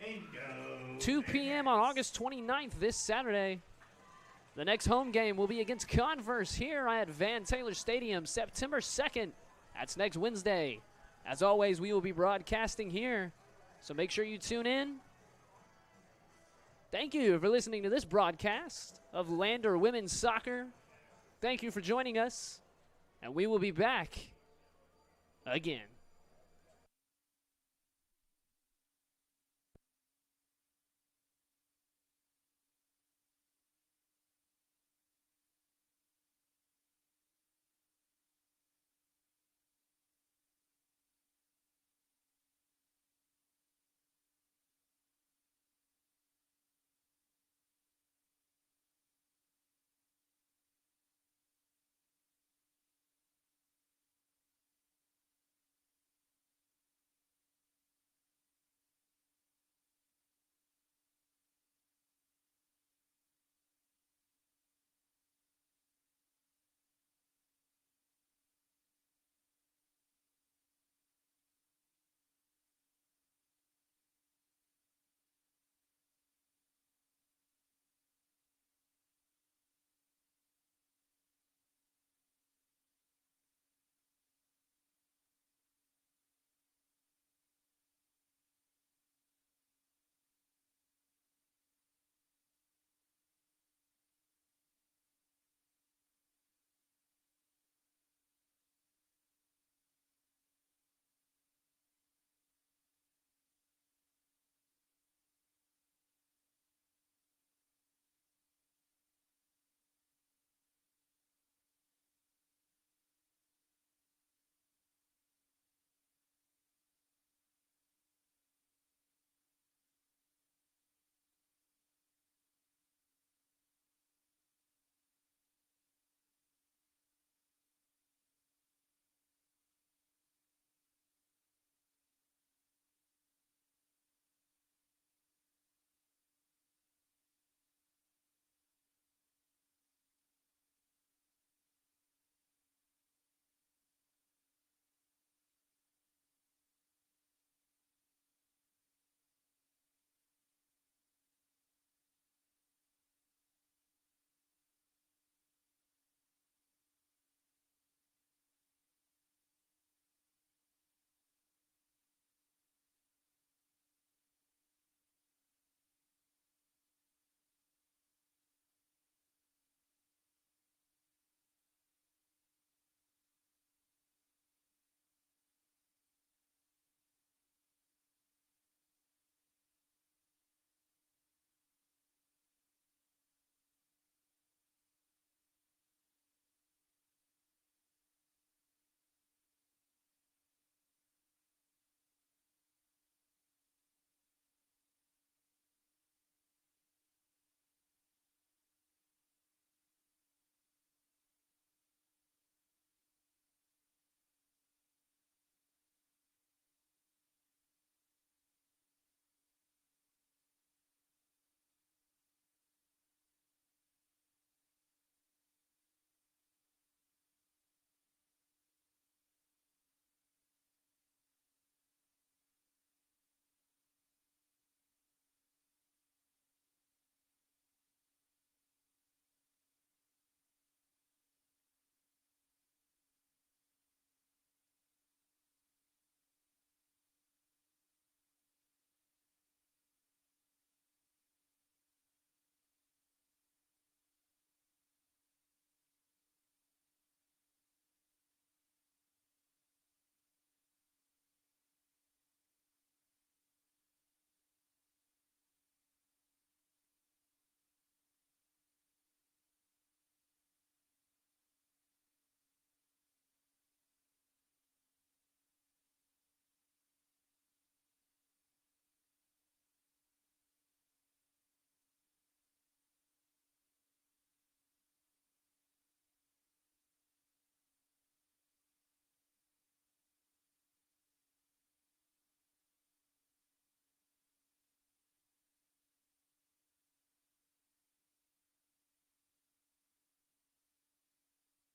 2 p.m. on August 29th this Saturday. The next home game will be against Converse here at Van Taylor Stadium, September 2nd. That's next Wednesday. As always, we will be broadcasting here, so make sure you tune in. Thank you for listening to this broadcast of Lander Women's Soccer. Thank you for joining us, and we will be back again.